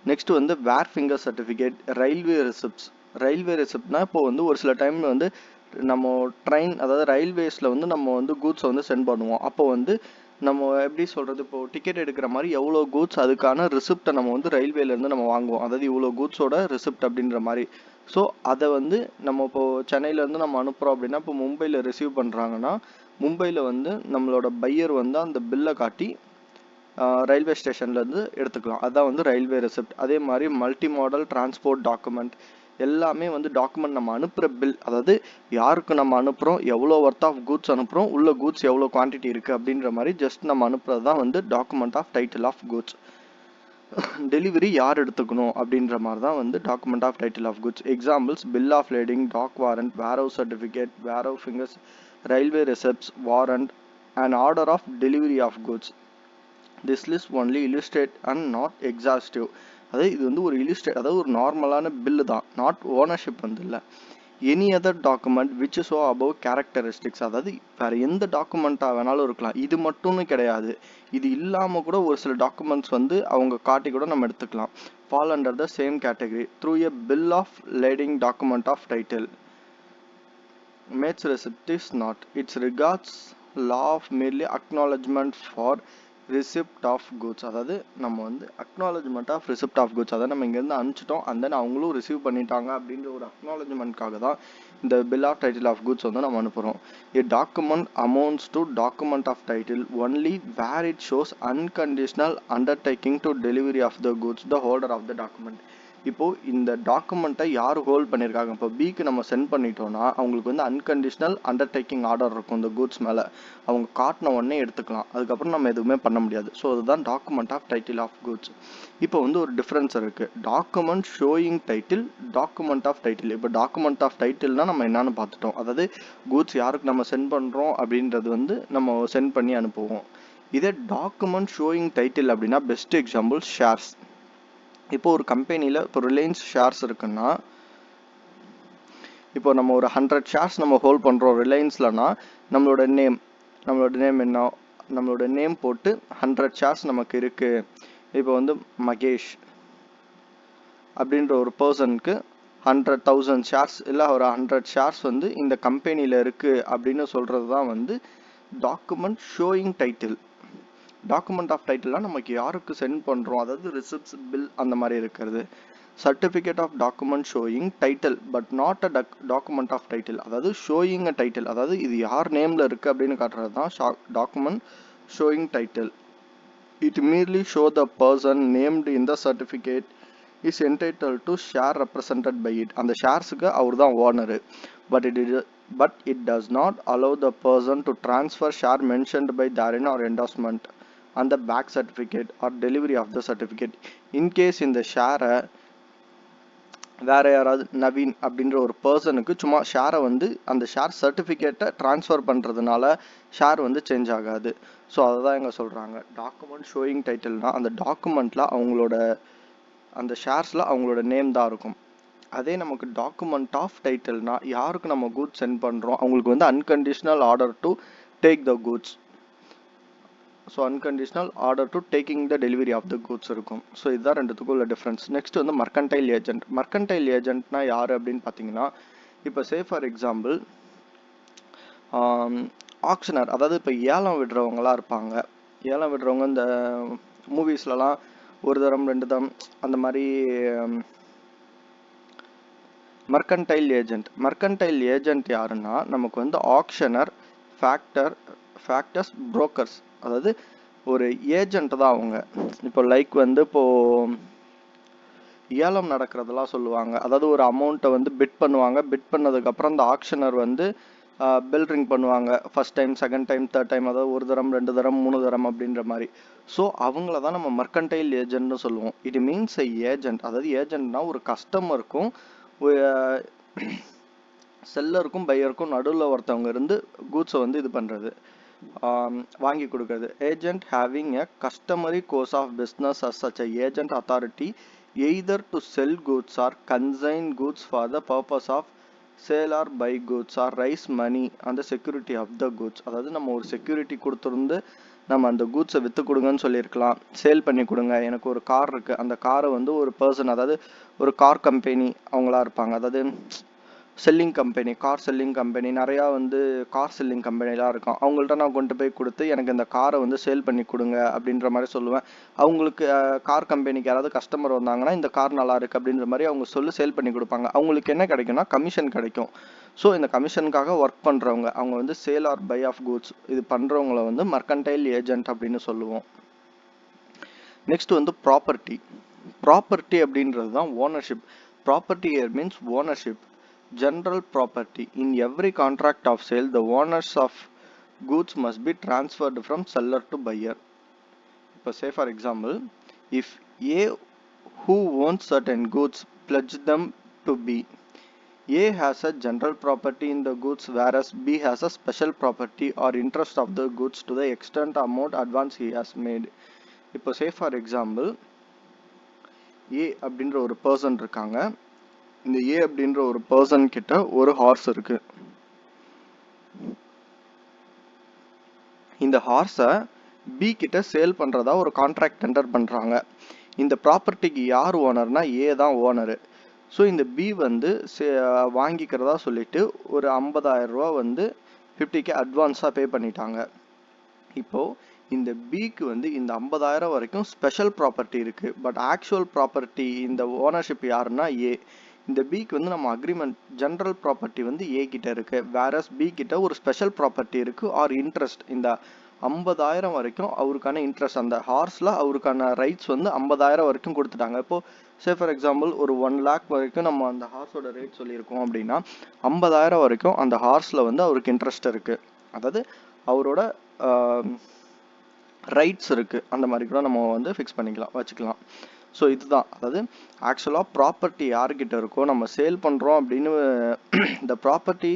நெக்ஸ்ட் வந்து wharfinger certificate. Railway receipts. Railway ரிசிப்ட்னா இப்போ வந்து ஒரு சில டைம் வந்து நம்ம ட்ரெயின், அதாவது ரயில்வேஸில் வந்து நம்ம வந்து கூட்ஸை வந்து சென்ட் பண்ணுவோம். அப்போ வந்து நம்ம எப்படி சொல்கிறது, இப்போ டிக்கெட் எடுக்கிற மாதிரி எவ்வளோ கூட்ஸ் அதுக்கான ரிசிப்டை நம்ம வந்து ரயில்வேலேருந்து நம்ம வாங்குவோம். அதாவது இவ்வளோ கூட்ஸோட ரிசிப்ட் அப்படின்ற மாதிரி. ஸோ அதை வந்து நம்ம இப்போது சென்னையிலேருந்து நம்ம அனுப்புகிறோம் அப்படின்னா, இப்போ மும்பையில் ரிசீவ் பண்ணுறாங்கன்னா மும்பையில் வந்து நம்மளோட பையர் வந்து அந்த பில்லை காட்டி ரயில்வே ஸ்டேஷன்லேருந்து எடுத்துக்கலாம். அதுதான் வந்து ரயில்வே ரெசிப்ட். அதே மாதிரி மல்டி மாடல் டிரான்ஸ்போர்ட் டாக்குமெண்ட். எல்லாமே வந்து டாக்குமெண்ட் நம்ம அனுப்புகிற பில், அதாவது யாருக்கு நம்ம அனுப்புகிறோம், எவ்வளோ ஒர்த் ஆஃப் கூட்ஸ் அனுப்புகிறோம், உள்ள கூட்ஸ் எவ்வளோ குவான்டிட்டி இருக்குது அப்படின்ற மாதிரி ஜஸ்ட் நம்ம அனுப்புறது தான் வந்து document of title of goods. Delivery யார் எடுத்துக்கணும் அப்படின்ற மாதிரி தான் வந்து document of title of goods. Examples bill of lading, dock warrant, warehouse certificate, warehouse fingers, railway receipts, warrant and order of delivery of goods. This list only illustrate and not exhaustive. அதாவது இது வந்து ஒரு illustrate, அதாவது ஒரு நார்மலான bill தான், not ownership வந்து இல்லை. Any other document which show above characteristics, அதாவது வேற எந்த டாக்குமெண்ட்டாக வேணாலும் இருக்கலாம், இது மட்டும்னு கிடையாது. இது இல்லாமல் கூட ஒரு சில டாக்குமெண்ட்ஸ் வந்து அவங்க காட்டி கூட நம்ம எடுத்துக்கலாம். Fall under the same category through a bill of lading document of title. Mate's receipt is not. It's regards law of merely acknowledgement for receipt of goods. அதாவது நம்ம வந்து acknowledgement of receipt of goods, அதாவது நம்ம இங்கேருந்து அனுப்பிச்சிட்டோம் and then அவங்களும் receive பண்ணிட்டாங்க அப்படின்ற ஒரு அக்னாலஜ்மெண்ட்காக தான் இந்த bill of title of goods வந்து நம்ம அனுப்புகிறோம். A document amounts to document of title only where it shows unconditional undertaking to delivery of the goods the holder of the document. இப்போ இந்த டாக்குமெண்ட்டை யார் ஹோல்ட் பண்ணியிருக்காங்க, இப்போ பிக்கு நம்ம சென்ட் பண்ணிட்டோம்னா அவங்களுக்கு வந்து அன்கண்டிஷனல் அண்டர்டேக்கிங் ஆர்டர் இருக்கும் இந்த கூட்ஸ் மேலே. அவங்க காட்டின உடனே எடுத்துக்கலாம், அதுக்கப்புறம் நம்ம எதுவுமே பண்ண முடியாது. ஸோ அதுதான் document of title of goods. இப்போ வந்து ஒரு டிஃப்ரென்ஸ் இருக்குது. Document showing title, document of title. இப்போ டாக்குமெண்ட் ஆஃப் டைட்டில்னா நம்ம என்னன்னு பார்த்துட்டோம், அதாவது கூட்ஸ் யாருக்கு நம்ம சென்ட் பண்ணுறோம் அப்படின்றது வந்து நம்ம சென்ட் பண்ணி அனுப்புவோம். இதே டாக்குமெண்ட் ஷோயிங் டைட்டில் அப்படின்னா பெஸ்ட் எக்ஸாம்பிள் ஷேர்ஸ். இப்போ ஒரு கம்பெனியில் இப்போ ரிலையன்ஸ் ஷேர்ஸ் இருக்குன்னா, இப்போ நம்ம ஒரு 100 ஷேர்ஸ் நம்ம ஹோல்ட் பண்ணுறோம் ரிலையன்ஸ்லனா, நம்மளோட நேம் என்ன, நம்மளோட நேம் போட்டு 100 ஷேர்ஸ் நமக்கு இருக்குது. இப்போ வந்து மகேஷ் அப்படின்ற ஒரு பர்சனுக்கு 100,000 ஷேர்ஸ் இல்லை ஒரு 100 ஷேர்ஸ் வந்து இந்த கம்பெனியில் இருக்குது அப்படின்னு சொல்கிறது தான் வந்து document showing title. Document of டைட்டில்னா நமக்கு யாருக்கு சென்ட் பண்ணுறோம், அதாவது ரிசிப்ட்ஸ், பில் அந்த மாதிரி இருக்கிறது. Certificate of document showing title but not a document of title, அதாவது ஷோயிங் அ டைட்டில், அதாவது இது யார் நேமில் இருக்குது அப்படின்னு காட்டுறது தான் document showing title. It merely show the person named in the certificate is entitled to share represented by it. அந்த ஷேர்ஸுக்கு அவர் தான் owner. But it does not allow the person to transfer share mentioned by therein or endorsement on the back certificate or delivery of the certificate. In case இந்த ஷேரை வேற யாராவது நவீன் அப்படின்ற ஒரு பர்சனுக்கு சும்மா ஷேரை வந்து அந்த ஷேர் சர்டிஃபிகேட்டை ட்ரான்ஸ்ஃபர் பண்ணுறதுனால ஷேர் வந்து சேஞ்ச் ஆகாது. ஸோ அதை தான் எங்கே சொல்கிறாங்க, டாக்குமெண்ட் ஷோயிங் டைட்டில்னால் அந்த டாக்குமெண்ட்டில் அவங்களோட அந்த ஷேர்ஸில் அவங்களோட நேம் தான் இருக்கும். அதே நமக்கு டாக்குமெண்ட் ஆஃப் டைட்டில்னா யாருக்கு நம்ம கூட்ஸ் சென்ட் பண்ணுறோம் அவங்களுக்கு வந்து unconditional order to take the goods. So unconditional order to taking the delivery of the goods இருக்கும். ஸோ இதுதான் ரெண்டுத்துக்கும் உள்ள டிஃப்ரென்ஸ். நெக்ஸ்ட் வந்து மர்கன்டைல் ஏஜென்ட். மர்கன்டைல் ஏஜென்ட்னா யார் அப்படின்னு பார்த்தீங்கன்னா, இப்போ சே ஃபார் எக்ஸாம்பிள் ஆக்ஷனர், அதாவது இப்போ ஏலம் விடுறவங்களாம் இருப்பாங்க. ஏலம் விடுறவங்க இந்த மூவிஸ்லலாம் ஒரு தரம் 2 தரம் அந்த மாதிரி. Mercantile agent. மர்கன்டைல் ஏஜென்ட் யாருன்னா நமக்கு வந்து ஆக்ஷனர், ஃபேக்டர்ஸ், புரோக்கர்ஸ், அதாவது ஒரு ஏஜென்ட் தான் அவங்க. இப்போ லைக் வந்து இப்போ ஏலம் நடக்கிறதெல்லாம் சொல்லுவாங்க. அதாவது ஒரு அமௌண்ட்டை வந்து பிட் பண்ணுவாங்க. பிட் பண்ணதுக்கப்புறம் அந்த ஆக்ஷனர் வந்து பெல் ரிங் பண்ணுவாங்க. First time, second time, third time, அதாவது 1 தரம் 2 தரம் 3 தரம் அப்படின்ற மாதிரி. ஸோ அவங்கள தான் நம்ம மர்கன்டைல் ஏஜென்ட்னு சொல்லுவோம். It means a agent. அதாவது ஏஜென்ட்னா ஒரு கஸ்டமருக்கும் செல்லருக்கும் பையருக்கும் நடுவில் ஒருத்தவங்க இருந்து கூட்ஸை வந்து இது பண்ணுறது, வாங்கி கொடுக்கறது. Agent having a customary course of business as such a agent authority either to sell goods or consign goods for the purpose of sale or buy goods or raise money அந்த செக்யூரிட்டி ஆஃப் த கூட்ஸ். அதாவது நம்ம ஒரு security கொடுத்துருந்து நம்ம அந்த கூட்ஸை விற்று கொடுங்கன்னு சொல்லியிருக்கலாம். Sale பண்ணி கொடுங்க. எனக்கு ஒரு கார் இருக்குது, அந்த காரை வந்து ஒரு பர்சன், அதாவது ஒரு கார் கம்பெனி அவங்களா இருப்பாங்க. அதாவது selling company, car selling company, நிறையா வந்து கார் செல்லிங் கம்பெனிலாம் இருக்கும். அவங்கள்ட்ட நான் கொண்டு போய் கொடுத்து எனக்கு இந்த காரை வந்து சேல் பண்ணி கொடுங்க அப்படின்ற மாதிரி சொல்லுவேன். அவங்களுக்கு கார் கம்பெனிக்கு யாராவது கஸ்டமர் வந்தாங்கன்னா இந்த கார் நல்லா இருக்குது அப்படின்ற மாதிரி அவங்க சொல்லி சேல் பண்ணி கொடுப்பாங்க. அவங்களுக்கு என்ன கிடைக்கும்னா கமிஷன் கிடைக்கும். ஸோ இந்த கமிஷனுக்காக ஒர்க் பண்ணுறவங்க அவங்க வந்து sale or buy of goods இது பண்ணுறவங்கள வந்து மர்கன்டைல் ஏஜென்ட் அப்படின்னு சொல்லுவோம். நெக்ஸ்ட் வந்து ப்ராப்பர்ட்டி. ப்ராப்பர்ட்டி அப்படின்றது தான் ownership. Property here means ownership. General property. In every contract of sale, the owners of goods must be transferred from seller to buyer. இப்போ say for example, if A who owns certain goods pledge them to B, A has a general property in the goods whereas B has a special property or interest of the goods to the extent amount advance he has made. இப்போ say for example, A அப்படின்ற ஒரு person இருக்காங்க. இந்த ஏ அப்படின்ற ஒரு person கிட்ட ஒரு hours இருக்கு. இந்த ஹார்ஸை பி கிட்ட சேல் பண்றதா ஒரு கான்ட்ராக்ட் டெண்டர் பண்றாங்க. இந்த ப்ராப்பர்ட்டிக்கு யார் ஓனர்னா ஏ தான் ஓனரு. ஸோ இந்த பி வந்து வாங்கிக்கிறதா சொல்லிட்டு ஒரு 50,000 ரூபா வந்து 50K அட்வான்ஸாக பே பண்ணிட்டாங்க. இப்போ இந்த பிக்கு வந்து இந்த 50,000 வரைக்கும் ஸ்பெஷல் ப்ராப்பர்ட்டி இருக்கு. பட் ஆக்சுவல் ப்ராப்பர்ட்டி இந்த ஓனர்ஷிப் யாருன்னா ஏ. இந்த பிக்கு வந்து நம்ம அக்ரிமெண்ட் ஜென்ரல் ப்ராப்பர்ட்டி வந்து ஏ கிட்ட இருக்கு. வேறஸ் பி கிட்ட ஒரு ஸ்பெஷல் ப்ராப்பர்ட்டி இருக்கு ஆர் இன்ட்ரெஸ்ட். இந்த 50,000 வரைக்கும் அவருக்கான இன்ட்ரெஸ்ட், அந்த ஹார்ஸ்ல அவருக்கான ரைட்ஸ் வந்து 50,000 வரைக்கும் கொடுத்துட்டாங்க. இப்போ சே ஃபார் எக்ஸாம்பிள் ஒரு 1 lakh வரைக்கும் நம்ம அந்த ஹார்ஸோட ரேட் சொல்லியிருக்கோம் அப்படின்னா 50,000 வரைக்கும் அந்த ஹார்ஸ்ல வந்து அவருக்கு இன்ட்ரெஸ்ட் இருக்கு. அதாவது அவரோட ரைட்ஸ் இருக்கு. அந்த மாதிரி கூட நம்ம வந்து ஃபிக்ஸ் பண்ணிக்கலாம், வச்சுக்கலாம். ஸோ இதுதான், அதாவது ஆக்சுவலாக ப்ராப்பர்ட்டி யார்கிட்ட இருக்கோ நம்ம சேல் பண்ணுறோம் அப்படின்னு the property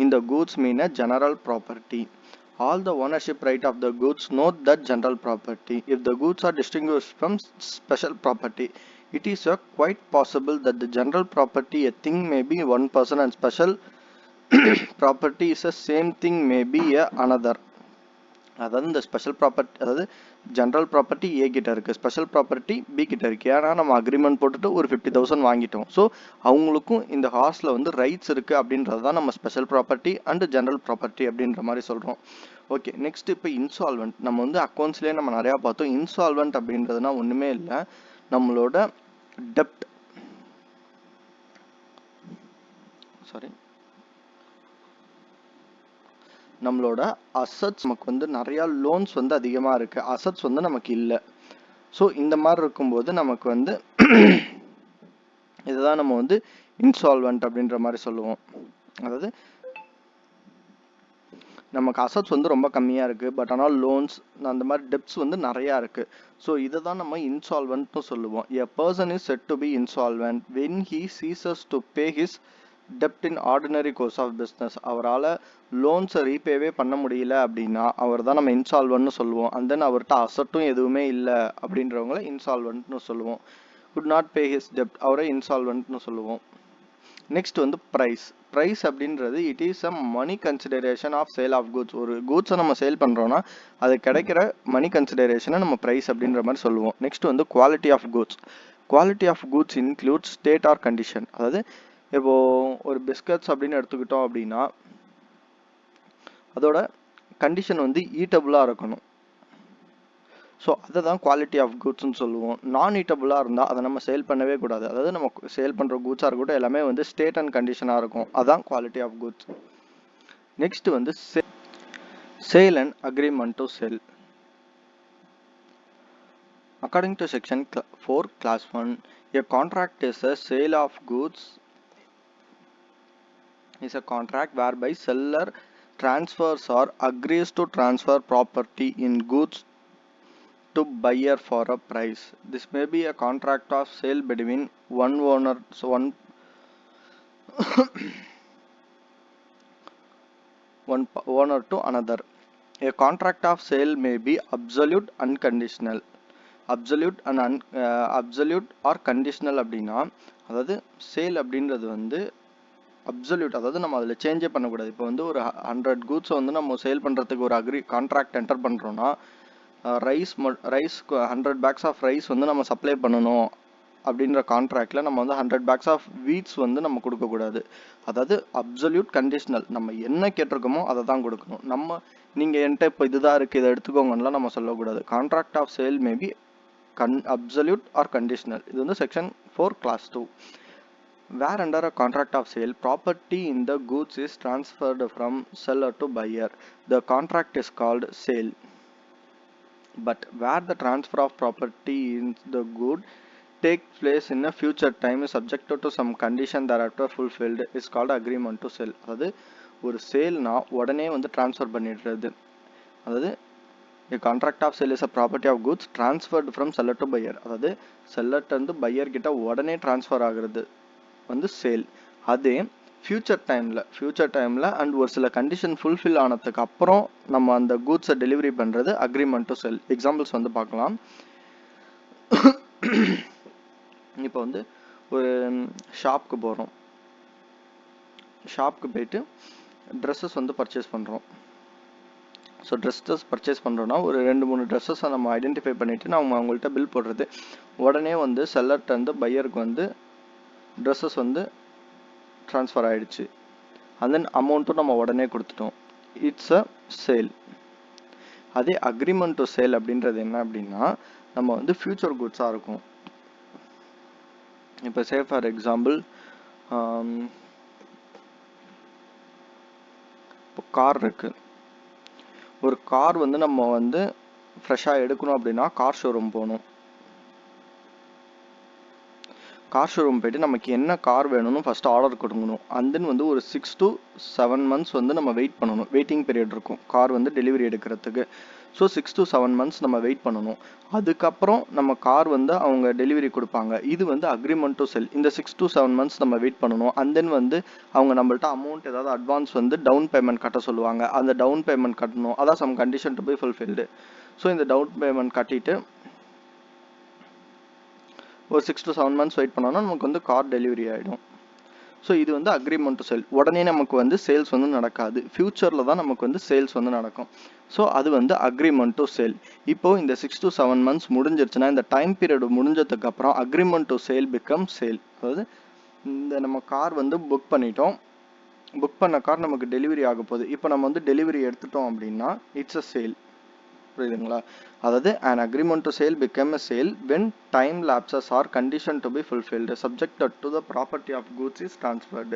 in the goods mean a general property. All the ownership right of the goods note that general property. If the goods are distinguished from special property, it is quite possible that the general property a thing may be one person and special property is the same thing may be another. அதாவது இந்த special property, அதாவது general property ஏ கிட்ட இருக்கு, special property B கிட்ட இருக்கு. ஏன்னா நம்ம agreement போட்டுட்டு ஒரு 50,000 வாங்கிட்டோம். ஸோ அவங்களுக்கும் இந்த ஹார்ஸ்ல வந்து ரைட்ஸ் இருக்கு அப்படின்றது தான் நம்ம special property and general property அப்படின்ற மாதிரி சொல்றோம். ஓகே, நெக்ஸ்ட் இப்போ இன்சால்வெண்ட். நம்ம வந்து அக்கௌண்ட்ஸ்லேயே நம்ம நிறையா பார்த்தோம். இன்சால்வெண்ட் அப்படின்றதுனா ஒன்றுமே இல்லை, நம்மளோட டெப்ட், நம்மளோட அசட்ஸ், நமக்கு வந்து நிறையா லோன்ஸ் வந்து அதிகமாக இருக்குது, அசட்ஸ் வந்து நமக்கு இல்லை. ஸோ இந்த மாதிரி இருக்கும்போது நமக்கு வந்து இதுதான் நம்ம வந்து இன்சால்வெண்ட் அப்படின்ற மாதிரி சொல்லுவோம். அதாவது நமக்கு அசட்ஸ் வந்து ரொம்ப கம்மியாக இருக்குது, பட் ஆனால் லோன்ஸ் அந்த மாதிரி டெப்ட்ஸ் வந்து நிறையா இருக்குது. ஸோ இதை தான் நம்ம இன்சால்வெண்ட்னு சொல்லுவோம். A person is said to be insolvent when he ceases to pay his டெப்ட் in ordinary course of business. அவரால் லோன்ஸை ரீபேவே பண்ண முடியல அப்படின்னா அவர் தான் நம்ம இன்சால்வெண்ட்னு சொல்லுவோம். அண்ட் தென் அவர்கிட்ட அசட்டும் எதுவுமே இல்லை அப்படின்றவங்கள இன்சால்வெண்ட்னு சொல்லுவோம். குட் நாட் பே ஹிஸ் டெப்ட், அவரை இன்சால்வெண்ட்னு சொல்லுவோம். நெக்ஸ்ட் வந்து ப்ரைஸ். ப்ரைஸ் அப்படின்றது it is a money consideration of sale of goods. ஒரு கூட்ஸை நம்ம சேல் பண்ணுறோன்னா அது கிடைக்கிற மணி கன்சிடரேஷனை நம்ம ப்ரைஸ் அப்படின்ற மாதிரி சொல்லுவோம். நெக்ஸ்ட் வந்து quality of goods. Quality of goods includes state or condition. அதாவது இப்போது ஒரு பிஸ்கட்ஸ் அப்படின்னு எடுத்துக்கிட்டோம் அப்படின்னா அதோட கண்டிஷன் வந்து ஈட்டபுளாக இருக்கணும். ஸோ அதை தான் குவாலிட்டி ஆஃப் கூட்ஸ்னு சொல்லுவோம். நான் ஈட்டபுளாக இருந்தால் அதை நம்ம சேல் பண்ணவே கூடாது. அதாவது நம்ம சேல் பண்ணுற கூட்ஸாக இருக்கட்டும் எல்லாமே வந்து ஸ்டேட் அண்ட் கண்டிஷனாக இருக்கும். அதுதான் குவாலிட்டி ஆஃப் கூட்ஸ். நெக்ஸ்ட் வந்து sale and agreement to sell. According to section 4 class 1, a contract is a sale of goods is a contract whereby seller transfers or agrees to transfer property in goods to buyer for a price. This may be a contract of sale between one owner to another. A contract of sale may be absolute unconditional. Absolute and absolute R conditional அப்படின்னா அதாவது sale அப்படின்றது வந்து absolute, அதாவது நம்ம அதில் சேஞ்சே பண்ணக்கூடாது. இப்போ வந்து ஒரு 100 கூட்ஸை வந்து நம்ம சேல் பண்ணுறதுக்கு ஒரு கான்ட்ராக்ட் என்டர் பண்ணுறோன்னா ரைஸ் 100 பேக்ஸ் ஆஃப் ரைஸ் வந்து நம்ம சப்ளை பண்ணணும் அப்படின்ற கான்ட்ராக்டில் நம்ம வந்து 100 பேக்ஸ் ஆஃப் வீட்ஸ் வந்து நம்ம கொடுக்கக்கூடாது. அதாவது அப்சல்யூட் கண்டிஷனல், நம்ம என்ன கேட்டிருக்கோமோ அதை தான் கொடுக்கணும். நீங்கள் என்கிட்ட இப்போ இதுதான் இருக்குது இதை எடுத்துக்கோங்கலாம் நம்ம சொல்லக்கூடாது. Contract of sale may be absolute or conditional. இது வந்து section 4 class 2. Where under a contract of sale property in the goods is transferred from seller to buyer, the contract is called sale. But where the transfer of property in the good takes place in a future time is subject to some condition thereafter fulfilled is called agreement to sell. அதாவது ஒரு சேல்னா உடனே வந்து transfer பண்ணிடுறது. அதாவது A contract of sale is a property of goods transferred from seller to buyer. அதாவது செல்லர்ட்ட இருந்து pier கிட்ட உடனே டிரான்ஸ்ஃபர் ஆகுறது வந்து சேல். அதே ஃபியூச்சர் டைமில் அண்ட் ஒரு சில கண்டிஷன் ஃபுல்ஃபில் ஆனதுக்கு அப்புறம் நம்ம அந்த கூட்ஸை டெலிவரி பண்ணுறது அக்ரிமெண்ட் டு செல். எக்ஸாம்பிள்ஸ் வந்து பார்க்கலாம். இப்போ வந்து ஒரு ஷாப்புக்கு போகிறோம். ஷாப்புக்கு போயிட்டு ட்ரெஸ்ஸஸ் வந்து பர்ச்சேஸ் பண்ணுறோம். ஸோ ட்ரெஸ்ஸஸ் பர்ச்சேஸ் பண்ணுறோன்னா ஒரு 2-3 ட்ரெஸ்ஸஸை நம்ம ஐடென்டிஃபை பண்ணிவிட்டு நம்ம அவங்கள்ட்ட பில் போடுறது. உடனே வந்து செல்லர்கிட்ட வந்து பையருக்கு வந்து ட்ரெஸ்ஸஸ் வந்து ட்ரான்ஸ்ஃபர் ஆகிடுச்சு. அண்ட் தென் அமௌண்ட்டும் நம்ம உடனே கொடுத்துட்டோம். It's a sale. அதே அக்ரிமெண்ட் டு சேல் அப்படின்றது என்ன அப்படின்னா நம்ம வந்து ஃபியூச்சர் குட்ஸாக இருக்கும். இப்போ சே ஃபார் எக்ஸாம்பிள் இப்போ கார் இருக்குது. ஒரு கார் வந்து நம்ம வந்து ஃப்ரெஷ்ஷாக எடுக்கணும் அப்படின்னா கார் ஷோரூம் போகணும். கார் ஷோரூம் போய்ட்டு நமக்கு என்ன கார் வேணும்னு ஃபஸ்ட்டு ஆர்டர் கொடுக்கணும். அண்ட் தென் வந்து ஒரு 6 to 7 months வந்து நம்ம வெயிட் பண்ணணும். வெயிட்டிங் பீரியட் இருக்கும் கார் வந்து டெலிவரி எடுக்கிறதுக்கு. ஸோ 6 to 7 months நம்ம வெயிட் பண்ணணும். அதுக்கப்புறம் நம்ம கார் வந்து அவங்க டெலிவரி கொடுப்பாங்க. இது வந்து அக்ரிமெண்ட் டு செல். இந்த 6 to 7 months நம்ம வெயிட் பண்ணணும். அண்ட் தென் வந்து அவங்க நம்மள்ட்ட அமௌண்ட் ஏதாவது அட்வான்ஸ் வந்து டவுன் பேமெண்ட் கட்ட சொல்லுவாங்க. அந்த டவுன் பேமெண்ட் கட்டணும். அதான் some condition to be fulfilled. So இந்த டவுன் பேமெண்ட் கட்டிட்டு ஒரு 6 to 7 months வெயிட் பண்ணோன்னா நமக்கு வந்து கார் டெலிவரி ஆகிடும். ஸோ இது வந்து அக்ரிமெண்ட் டு செல். உடனே நமக்கு வந்து சேல்ஸ் வந்து நடக்காது. ஃபியூச்சரில் தான் நமக்கு வந்து சேல்ஸ் வந்து நடக்கும். ஸோ அது வந்து அக்ரிமெண்ட் டு சேல். இப்போது இந்த 6 to 7 months முடிஞ்சிருச்சுன்னா இந்த டைம் பீரியட் முடிஞ்சதுக்கு அப்புறம் agreement to sale become sale. அதாவது இந்த நம்ம கார் வந்து புக் பண்ணிட்டோம். புக் பண்ண கார் நமக்கு டெலிவரி ஆக போகுது. இப்போ நம்ம வந்து டெலிவரி எடுத்துட்டோம் அப்படின்னா இட்ஸ் அ சேல். புரியுதுங்களா? அதாவது an agreement to sale become a sale when time lapses are condition to be fulfilled subjected to the property of goods is transferred.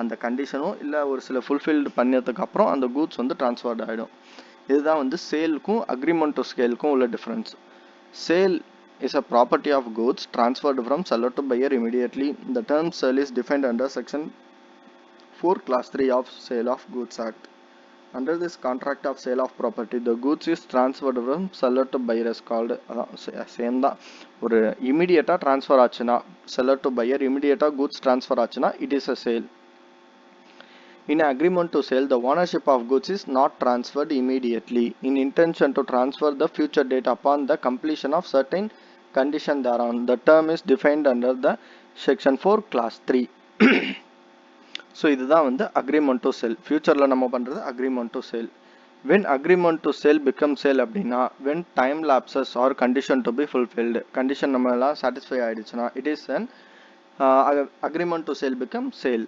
அந்த கண்டிஷனும் இல்லை ஒரு சில ஃபுல்ஃபில்டு பண்ணதுக்கு அப்புறம் அந்த கூட்ஸ் வந்து டிரான்ஸ்ஃபர்ட் ஆகிடும். இதுதான் வந்து சேலுக்கும் அக்ரிமெண்ட் டு சேலுக்கும் உள்ள difference. Sale is a property of goods transferred from seller to buyer immediately. The term sale is defined under section 4 class 3 of Sale of Goods Act. Under this contract of sale of property, the goods is transferred from seller to buyer is called same தான். ஒரு இமிடியேட்டாக transfer ஆச்சுன்னா seller to buyer இமிடியேட்டாக goods transfer ஆச்சுன்னா it is a sale. In an agreement to sale, the ownership of goods is not transferred immediately. In intention to transfer the future date upon the completion of certain condition thereon. The term is defined under the section 4 class 3. So இதுதான் வந்து agreement to செல். ஃபியூச்சரில் நம்ம பண்ணுறது agreement to sell. when agreement to sell becomes sale அப்படின்னா when time lapses or condition to be fulfilled, condition நம்ம எல்லாம் satisfy ஆயிடுச்சுன்னா it is an agreement to sell become sale.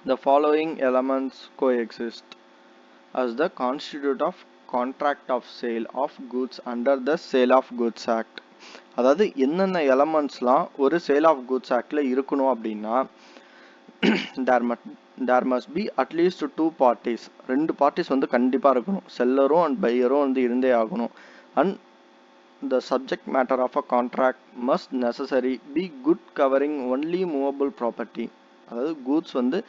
The following elements coexist as the constitute of contract of sale of goods under the Sale of Goods Act. அதாவது என்னென்ன எலமெண்ட்ஸ்லாம் ஒரு sale of goods ஆக்டில் இருக்கணும் அப்படின்னா there must be at least two parties, ரெண்டு parties வந்து கண்டிப்பாக இருக்கணும், செல்லரும் அண்ட் பையரும் வந்து இருந்தே ஆகணும். And the subject matter of a contract must necessary be good covering only movable property. அதாவது கூட்ஸ் வந்து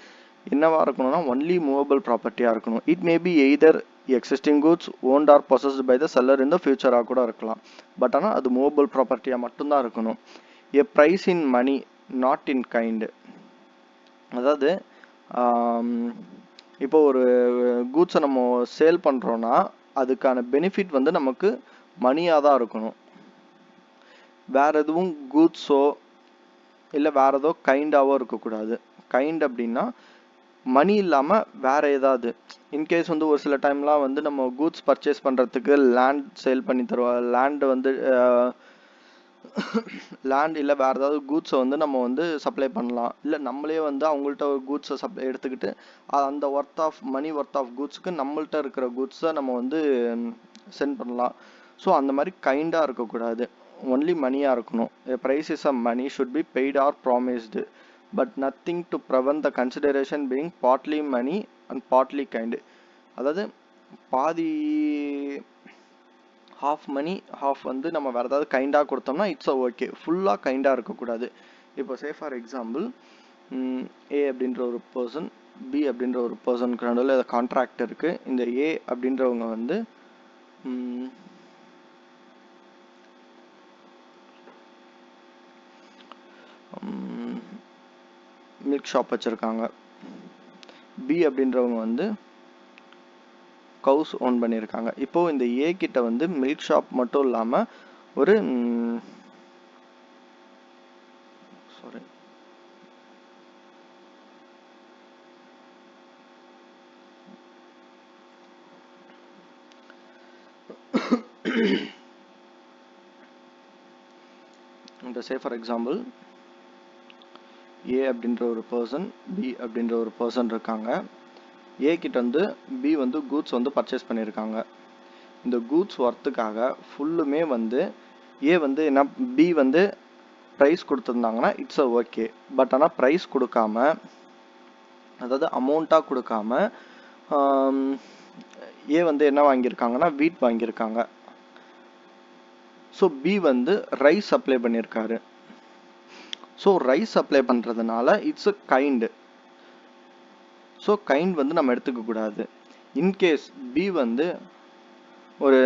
என்னவா இருக்கணும்னா ஒன்லி மூவபிள் ப்ராப்பர்ட்டியாக இருக்கணும். It may be either existing goods owned or possessed by the seller இந்த ஃபியூச்சராக கூட இருக்கலாம். பட் ஆனால் அது மூவபிள் ப்ராப்பர்ட்டியாக மட்டும்தான் இருக்கணும். A price in money not in kind. அதாவது இப்போ ஒரு கூட்ஸை நம்ம சேல் பண்ணுறோன்னா அதுக்கான பெனிஃபிட் வந்து நமக்கு மணியாக தான் இருக்கணும். வேற எதுவும் கூட்ஸோ இல்லை வேற ஏதோ கைண்டாவோ இருக்கக்கூடாது. கைண்ட் அப்படின்னா மணி இல்லாமல் வேற ஏதாவது. இன்கேஸ் வந்து ஒரு சில டைம்லாம் வந்து நம்ம கூட்ஸ் பர்ச்சேஸ் பண்ணுறதுக்கு லேண்ட் சேல் பண்ணி தருவோம். லேண்டு வந்து லேண்ட் இல்லை வேறு ஏதாவது கூட்ஸை வந்து நம்ம வந்து சப்ளை பண்ணலாம். இல்லை நம்மளே வந்து அவங்கள்ட்ட ஒரு கூட்ஸை எடுத்துக்கிட்டு அந்த worth of money worth of கூட்ஸுக்கு நம்மள்ட்ட இருக்கிற கூட்ஸை நம்ம வந்து சென்ட் பண்ணலாம். ஸோ அந்த மாதிரி கைண்டாக இருக்கக்கூடாது, ஒன்லி மணியாக இருக்கணும். Price is of money should be paid or promised but nothing to prevent the consideration being partly money and partly kind. அதாவது பாதி ஹாஃப் மணி ஹாஃப் வந்து நம்ம வேறு ஏதாவது கைண்டாக கொடுத்தோம்னா இட்ஸ் ஓகே, ஃபுல்லாக கைண்டாக இருக்கக்கூடாது. இப்போ சே ஃபார் எக்ஸாம்பிள் ஏ அப்படின்ற ஒரு பர்சன் பி அப்படின்ற ஒரு பர்சனுக்கு நடுவில் ஏதாவது கான்ட்ராக்ட் இருக்குது. இந்த ஏ அப்படின்றவங்க வந்து மில்க் ஷாப் வச்சுருக்காங்க. பி அப்படின்றவங்க வந்து கவுஸ் ஓன் பண்ணியிருக்காங்க. இப்போது இந்த ஏ கிட்ட வந்து மில்க் ஷாப் மட்டும் இல்லாமல் ஒரு சே ஃபார் எக்ஸாம்பிள் ஏ அப்படின்ற ஒரு பர்சன் பி அப்படின்ற ஒரு பர்சன் இருக்காங்க. ஏ கிட்ட வந்து பி வந்து கூட்ஸ் வந்து பர்ச்சேஸ் பண்ணியிருக்காங்க. இந்த கூட்ஸ் ஒர்த்துக்காக ஃபுல்லுமே வந்து ஏ வந்து என்ன பி வந்து ப்ரைஸ் கொடுத்துருந்தாங்கன்னா இட்ஸ் ஓகே. பட் ஆனால் ப்ரைஸ் கொடுக்காம, அதாவது அமௌண்ட்டாக கொடுக்காம ஏ வந்து என்ன வாங்கியிருக்காங்கன்னா வீட் வாங்கியிருக்காங்க. ஸோ பி வந்து ரைஸ் சப்ளை பண்ணியிருக்காரு. ஸோ ரைஸ் சப்ளை பண்ணுறதுனால it's a kind. So kind வந்து நம்ம எடுத்துக்க கூடாது. இன்கேஸ் பி வந்து ஒரு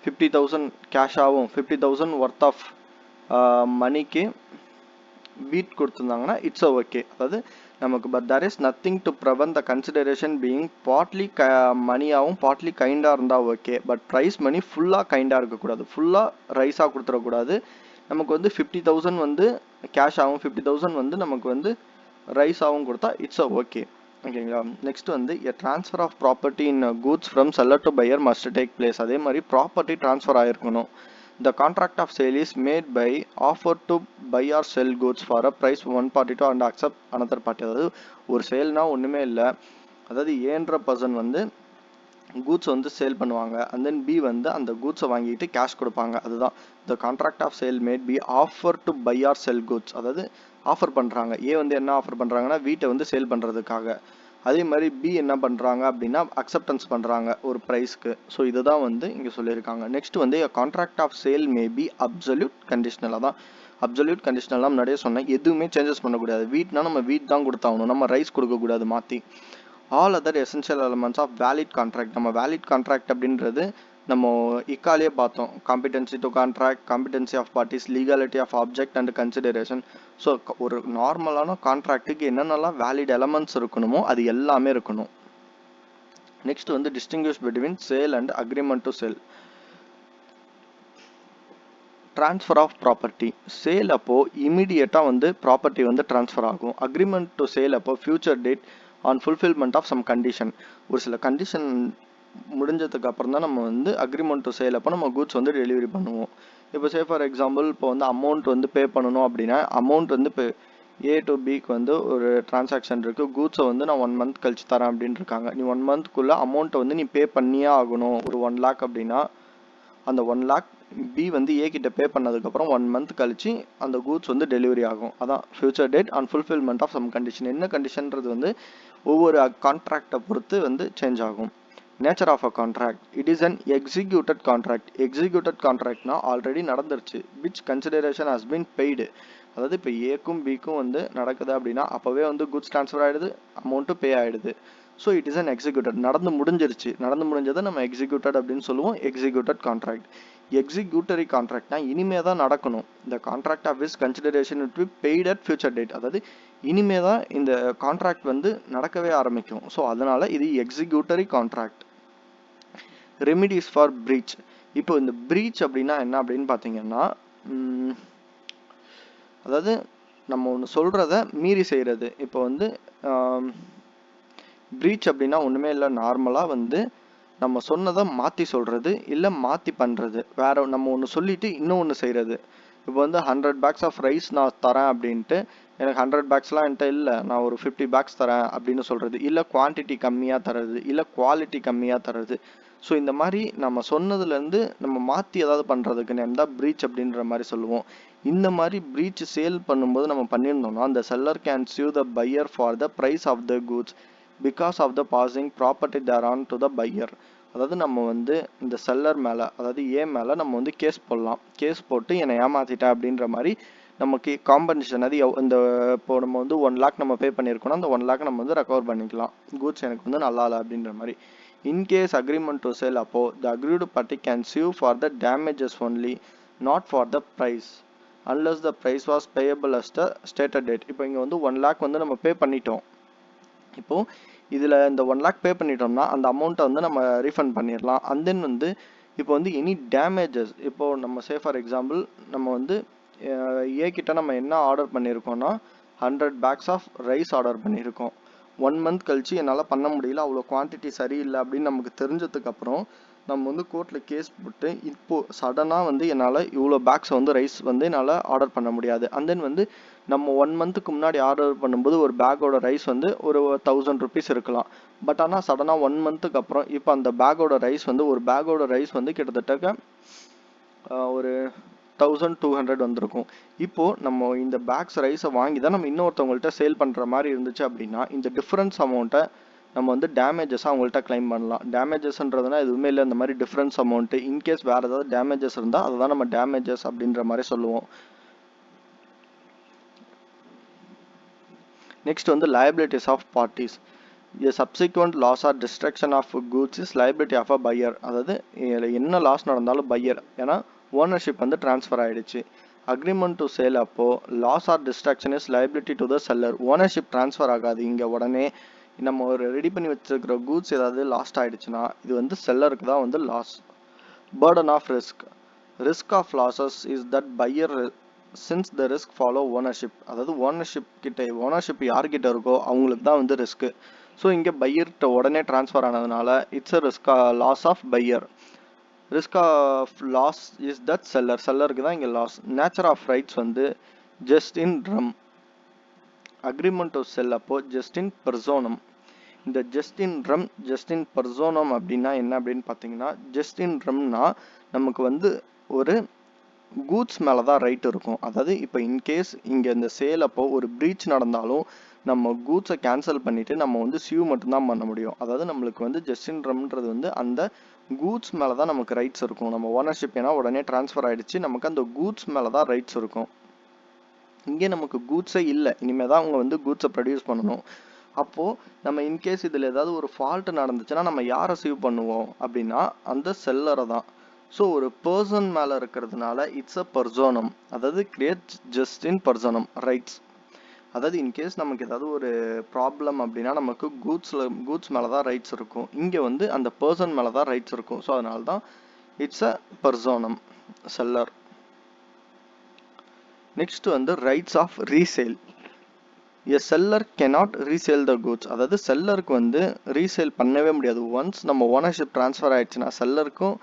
50,000 கேஷாகவும் 50,000 ஒர்த் ஆஃப் மணிக்கு வீட் கொடுத்துருந்தாங்கன்னா இட்ஸ் ஓகே. அதாவது நமக்கு but there is nothing to prevent the consideration being partly மணியாகவும் பார்ட்லி கைண்டாக இருந்தால் ஓகே. பட் ப்ரைஸ் மணி ஃபுல்லாக கைண்டாக இருக்கக்கூடாது, ஃபுல்லாக ரைஸாக கொடுத்துடக்கூடாது. நமக்கு வந்து 50,000 வந்து கேஷ் ஆகும், 50,000 வந்து நமக்கு வந்து ரைஸாகவும் கொடுத்தா இட்ஸ் ஓகே. ஓகேங்களா. நெக்ஸ்ட் வந்து a transfer of property in goods from seller to buyer must take place. அதே மாதிரி ப்ராப்பர்ட்டி ட்ரான்ஸ்ஃபர் ஆகிருக்கணும். The contract of sale is made by offer to buy or sell goods for a price one party to and accept another party. அதாவது ஒரு சேல்னா ஒன்றுமே இல்லை. அதாவது ஏன்ற person வந்து கூட்ஸ் வந்து சேல் பண்ணுவாங்க, அண்ட் தென் பி வந்து அந்த கூட்ஸை வாங்கிட்டு கேஷ் கொடுப்பாங்க. அதுதான் the contract of sale made be offer to buy or sell goods. அதாவது ஆஃபர் பண்ணுறாங்க. ஏ வந்து என்ன ஆஃபர் பண்ணுறாங்கன்னா வீட்டை வந்து சேல் பண்ணுறதுக்காக. அதே மாதிரி பி என்ன பண்ணுறாங்க அப்படின்னா அக்செப்டன்ஸ் பண்ணுறாங்க ஒரு ப்ரைஸ்க்கு. ஸோ இதுதான் வந்து இங்கே சொல்லியிருக்காங்க. நெக்ஸ்ட் வந்து contract of sale may be absolute கண்டிஷனலாக தான். அப்சல்யூட் கண்டிஷனலாக முன்னாடியே சொன்னேன், எதுவுமே சேஞ்சஸ் பண்ணக்கூடாது. வீட்னா நம்ம வீட் தான் கொடுத்தாகணும், நம்ம ரைஸ் கொடுக்கக்கூடாது மாற்றி. All other essential elements of valid contract. நம்ம வேலிட் கான்ட்ராக்ட் அப்படின்றது நம்ம இக்காலே பார்த்தோம். Competency to contract, competency of parties, legality of object and consideration. So ஒரு நார்மலான கான்ட்ராக்டுக்கு என்னென்னலாம் வேலிட் எலமெண்ட்ஸ் இருக்கணுமோ அது எல்லாமே இருக்கணும். நெக்ஸ்ட் வந்து distinguish between sale and agreement to sell. Transfer of property. Sale அப்போ இமீடியட்டாக வந்து ப்ராப்பர்ட்டி வந்து ட்ரான்ஸ்ஃபர் ஆகும். அக்ரிமெண்ட் டு சேல் அப்போ future date on fulfilment of some condition. ஒரு சில கண்டிஷன் முடிஞ்சதுக்கு அப்புறம் தான் நம்ம வந்து அக்ரிமெண்ட் டு சேல் அப்போ நம்ம கூட்ஸ் வந்து டெலிவரி பண்ணுவோம். இப்போ சே ஃபார் எக்ஸாம்பிள் இப்போ வந்து அமௌண்ட் வந்து பே பண்ணணும் அப்படின்னா அமௌண்ட் வந்து இப்போ ஏ டு பிக்கு வந்து ஒரு டிரான்சாக்ஷன் இருக்குது. கூட்ஸை வந்து நான் 1 மந்த் கழிச்சு தரேன் அப்படின்னு இருக்காங்க. நீ 1 மந்த்க்குள்ளே அமௌண்ட்டை வந்து நீ பே பண்ணியே ஆகணும். ஒரு 1 lakh அப்படின்னா அந்த 1 lakh பி வந்து ஏ கிட்ட பே பண்ணதுக்கப்புறம் 1 மந்த் கழிச்சு அந்த கூட்ஸ் வந்து டெலிவரி ஆகும். அதான் future date and fulfilment of some condition. என்ன கண்டிஷன்றது வந்து ஒவ்வொரு கான்ட்ராக்டை பொறுத்து வந்து சேஞ்ச் ஆகும். Nature of a contract. It is an executed contract. Executed கான்ட்ராக்ட்னா ஆல்ரெடி நடந்துருச்சு. Which consideration has been paid. அதாவது இப்போ ஏக்கும் பிக்கும் வந்து நடக்குது அப்படின்னா அப்போவே வந்து குட்ஸ் ட்ரான்ஸ்ஃபர் ஆகிடுது, அமௌண்ட்டும் பே ஆகிடுது. So it is an executed. நடந்து முடிஞ்சிருச்சு. நடந்து முடிஞ்சதை நம்ம எக்ஸிக்யூட்டட் அப்படின்னு சொல்லுவோம். Executed contract. எக்ஸிக்யூட்டரி கான்ட்ராக்ட்னா இனிமே தான் நடக்கணும். இந்த contract of with consideration it be paid at future date. அதாவது இனிமே தான் இந்த கான்ட்ராக்ட் வந்து நடக்கவே ஆரம்பிக்கும். ஸோ அதனால இது எக்ஸிக்யூட்டரி கான்ட்ராக்ட். Remedies for breach. இப்போ இந்த பிரீச் அப்படின்னா என்ன அப்படின்னு பார்த்தீங்கன்னா அதாவது நம்ம ஒன்று சொல்கிறத மீறி செய்கிறது. இப்போ வந்து பிரீச் அப்படின்னா ஒன்றுமே இல்லை, நார்மலாக வந்து நம்ம சொன்னதை மாற்றி சொல்கிறது இல்லை மாற்றி பண்ணுறது. வேற நம்ம ஒன்று சொல்லிட்டு இன்னும் ஒன்று செய்கிறது. இப்போ வந்து 100 bags ஆஃப் ரைஸ் நான் தரேன் அப்படின்ட்டு எனக்கு 100 bagsலாம் என்கிட்ட இல்லை, நான் ஒரு 50 bags தரேன் அப்படின்னு சொல்கிறது. இல்லை குவான்டிட்டி கம்மியாக தர்றது, இல்லை குவாலிட்டி கம்மியாக தர்றது. ஸோ இந்த மாதிரி நம்ம சொன்னதுலேருந்து நம்ம மாற்றி ஏதாவது பண்ணுறதுக்கு நேம் தான் பிரீச் அப்படின்ற மாதிரி சொல்லுவோம். இந்த மாதிரி பிரீச் சேல் பண்ணும்போது நம்ம பண்ணியிருந்தோம்னா அந்த seller can sue the buyer for the price of the goods because of the passing property thereon to the buyer. அதாவது நம்ம வந்து இந்த செல்லர் மேலே, அதாவது ஏ மேலே நம்ம வந்து கேஸ் போடலாம். கேஸ் போட்டு என்னை ஏமாற்றிட்டேன் அப்படின்ற மாதிரி நமக்கு காம்பன்சேஷன், அது இந்த இப்போ நம்ம வந்து 1 lakh நம்ம பே பண்ணியிருக்கோம்னா அந்த 1 lakh நம்ம வந்து ரெக்கவர் பண்ணிக்கலாம். கூட்ஸ் எனக்கு வந்து நல்லா இல்லை அப்படின்ற மாதிரி. இன்கேஸ் அக்ரிமெண்ட் டு சேல் அப்போ the agreed party can sue for the damages only, not for the price, unless the price was payable as the stated date. இப்போ இங்கே வந்து 1 lakh வந்து நம்ம பே பண்ணிட்டோம். இப்போ இதில் இந்த 1 lakh பே பண்ணிட்டோம்னா அந்த அமௌண்ட்டை வந்து நம்ம ரீஃபண்ட் பண்ணிடலாம். அண்ட் தென் வந்து இப்போ வந்து எனி டேமேஜஸ், இப்போது நம்ம சே ஃபார் எக்ஸாம்பிள் நம்ம வந்து ஏ கிட்ட நம்ம என்ன ஆர்டர் பண்ணியிருக்கோம்னா 100 bags ஆஃப் ரைஸ் ஆர்டர் பண்ணியிருக்கோம். 1 month கழிச்சு என்னால் பண்ண முடியல, அவ்வளோ குவான்டிட்டி சரியில்லை அப்படின்னு நமக்கு தெரிஞ்சதுக்கப்புறம் நம்ம வந்து கோர்ட்டில் கேஸ் போட்டு இப்போது சடனாக வந்து என்னால் இவ்வளோ பேக்ஸ் வந்து ரைஸ் வந்து என்னால் ஆர்டர் பண்ண முடியாது. அண்ட் தென் வந்து நம்ம 1 monthக்கு முன்னாடி ஆர்டர் பண்ணும்போது ஒரு பேக்கோட ரைஸ் வந்து ஒரு 1000 rupees இருக்கலாம். பட் ஆனால் சடனாக 1 monthக்கு அப்புறம் இப்போ அந்த பேக்கோட ரைஸ் வந்து ஒரு பேக்கோட ரைஸ் வந்து கிட்டத்தட்ட ஒரு 1200 வந்திருக்கும். இப்போது நம்ம இந்த பேக்ஸ் ரைஸை வாங்கி தான் நம்ம இன்னொருத்தவங்கள்ட்ட சேல் பண்ணுற மாதிரி இருந்துச்சு அப்படின்னா இந்த டிஃப்ரென்ஸ் அமௌண்ட்டை நம்ம வந்து டேமேஜஸாக அவங்கள்ட்ட கிளைம் பண்ணலாம். டேமேஜஸ்ன்றதுனா எதுவுமே இல்லை, இந்த மாதிரி டிஃப்ரென்ஸ் அமௌண்ட்டு. இன்கேஸ் வேறு ஏதாவது டேமேஜஸ் இருந்தால் அதை தான் நம்ம டேமேஜஸ் அப்படின்ற மாதிரி சொல்லுவோம். நெக்ஸ்ட் வந்து liabilities of parties. A subsequent loss or destruction of goods is liability of a buyer. அதாவது என்ன லாஸ் நடந்தாலும் பையர், ஏன்னா ஓனர்ஷிப் வந்து ட்ரான்ஸ்ஃபர் ஆகிடுச்சு. அக்ரிமெண்ட் டு சேல் அப்போ loss or destruction is liability to the seller. Ownership transfer ஆகாது. இங்கே உடனே நம்ம ஒரு ரெடி பண்ணி வச்சிருக்கிற கூட்ஸ் ஏதாவது லாஸ்ட் ஆகிடுச்சுன்னா இது வந்து செல்லருக்கு தான் வந்து loss. burden of risk. Risk of losses is that buyer since the risk follow ownership. அதாவது ஓனர்ஷிப் யார்கிட்ட இருக்கோ அவங்களுக்கு தான் வந்து ரிஸ்க்கு. ஸோ இங்கே பையர்கிட்ட உடனே ட்ரான்ஸ்ஃபர் ஆனதுனால it's a risk loss of buyer. Risk of loss is that செல்லருக்கு தான் இங்கே லாஸ். நேச்சர் ஆஃப் ரைட்ஸ் வந்து just in rem. Agreement to sell அப்போ ஜஸ்ட் இன் பெர்சோனம். இந்த just in rum just in பெர்சோனம் அப்படின்னா என்ன அப்படின்னு பார்த்தீங்கன்னா, ஜஸ்ட் இன் ரம்னா நமக்கு வந்து ஒரு கூட்ஸ் மேலே தான் ரைட் இருக்கும். அதாவது இப்போ இன்கேஸ் இங்கே இந்த சேல் அப்போ ஒரு பிரீச் நடந்தாலும் நம்ம கூட்ஸை கேன்சல் பண்ணிவிட்டு நம்ம வந்து சியூ மட்டும்தான் பண்ண முடியும். அதாவது நம்மளுக்கு வந்து ஜஸ்ட் இன் ரம்ன்றது வந்து அந்த கூட்ஸ் மேலே தான் நமக்கு ரைட்ஸ் இருக்கும். நம்ம ஓனர்ஷிப் ஏன்னா உடனே ட்ரான்ஸ்ஃபர் ஆகிடுச்சு, நமக்கு அந்த கூட்ஸ் மேலே தான் ரைட்ஸ் இருக்கும். இங்கே நமக்கு கூட்ஸே இல்லை, இனிமேல் தான் அவங்க வந்து கூட்ஸை ப்ரொடியூஸ் பண்ணணும். அப்போது நம்ம இன்கேஸ் இதில் ஏதாவது ஒரு ஃபால்ட் நடந்துச்சுன்னா நம்ம யாரை சீவ் பண்ணுவோம் அப்படின்னா அந்த செல்லரை தான். ஸோ ஒரு பர்சன் மேலே இருக்கிறதுனால இட்ஸ் அ பர்சோனம். அதாவது create just in personam rights. அதாவது இன்கேஸ் நமக்கு ஏதாவது ஒரு ப்ராப்ளம் அப்படின்னா நமக்கு கூட்ஸ் மேலே தான் ரைட்ஸ் இருக்கும். இங்கே வந்து அந்த பர்சன் மேலே தான் ரைட்ஸ் இருக்கும். ஸோ அதனால தான் it's a personam seller. Next வந்து rights of resale. A seller cannot resell the goods. அதாவது செல்லருக்கு வந்து ரீசேல் பண்ணவே முடியாது. ஒன்ஸ் நம்ம ஓனர்ஷிப் ட்ரான்ஸ்ஃபர் ஆயிடுச்சுன்னா செல்லருக்கும்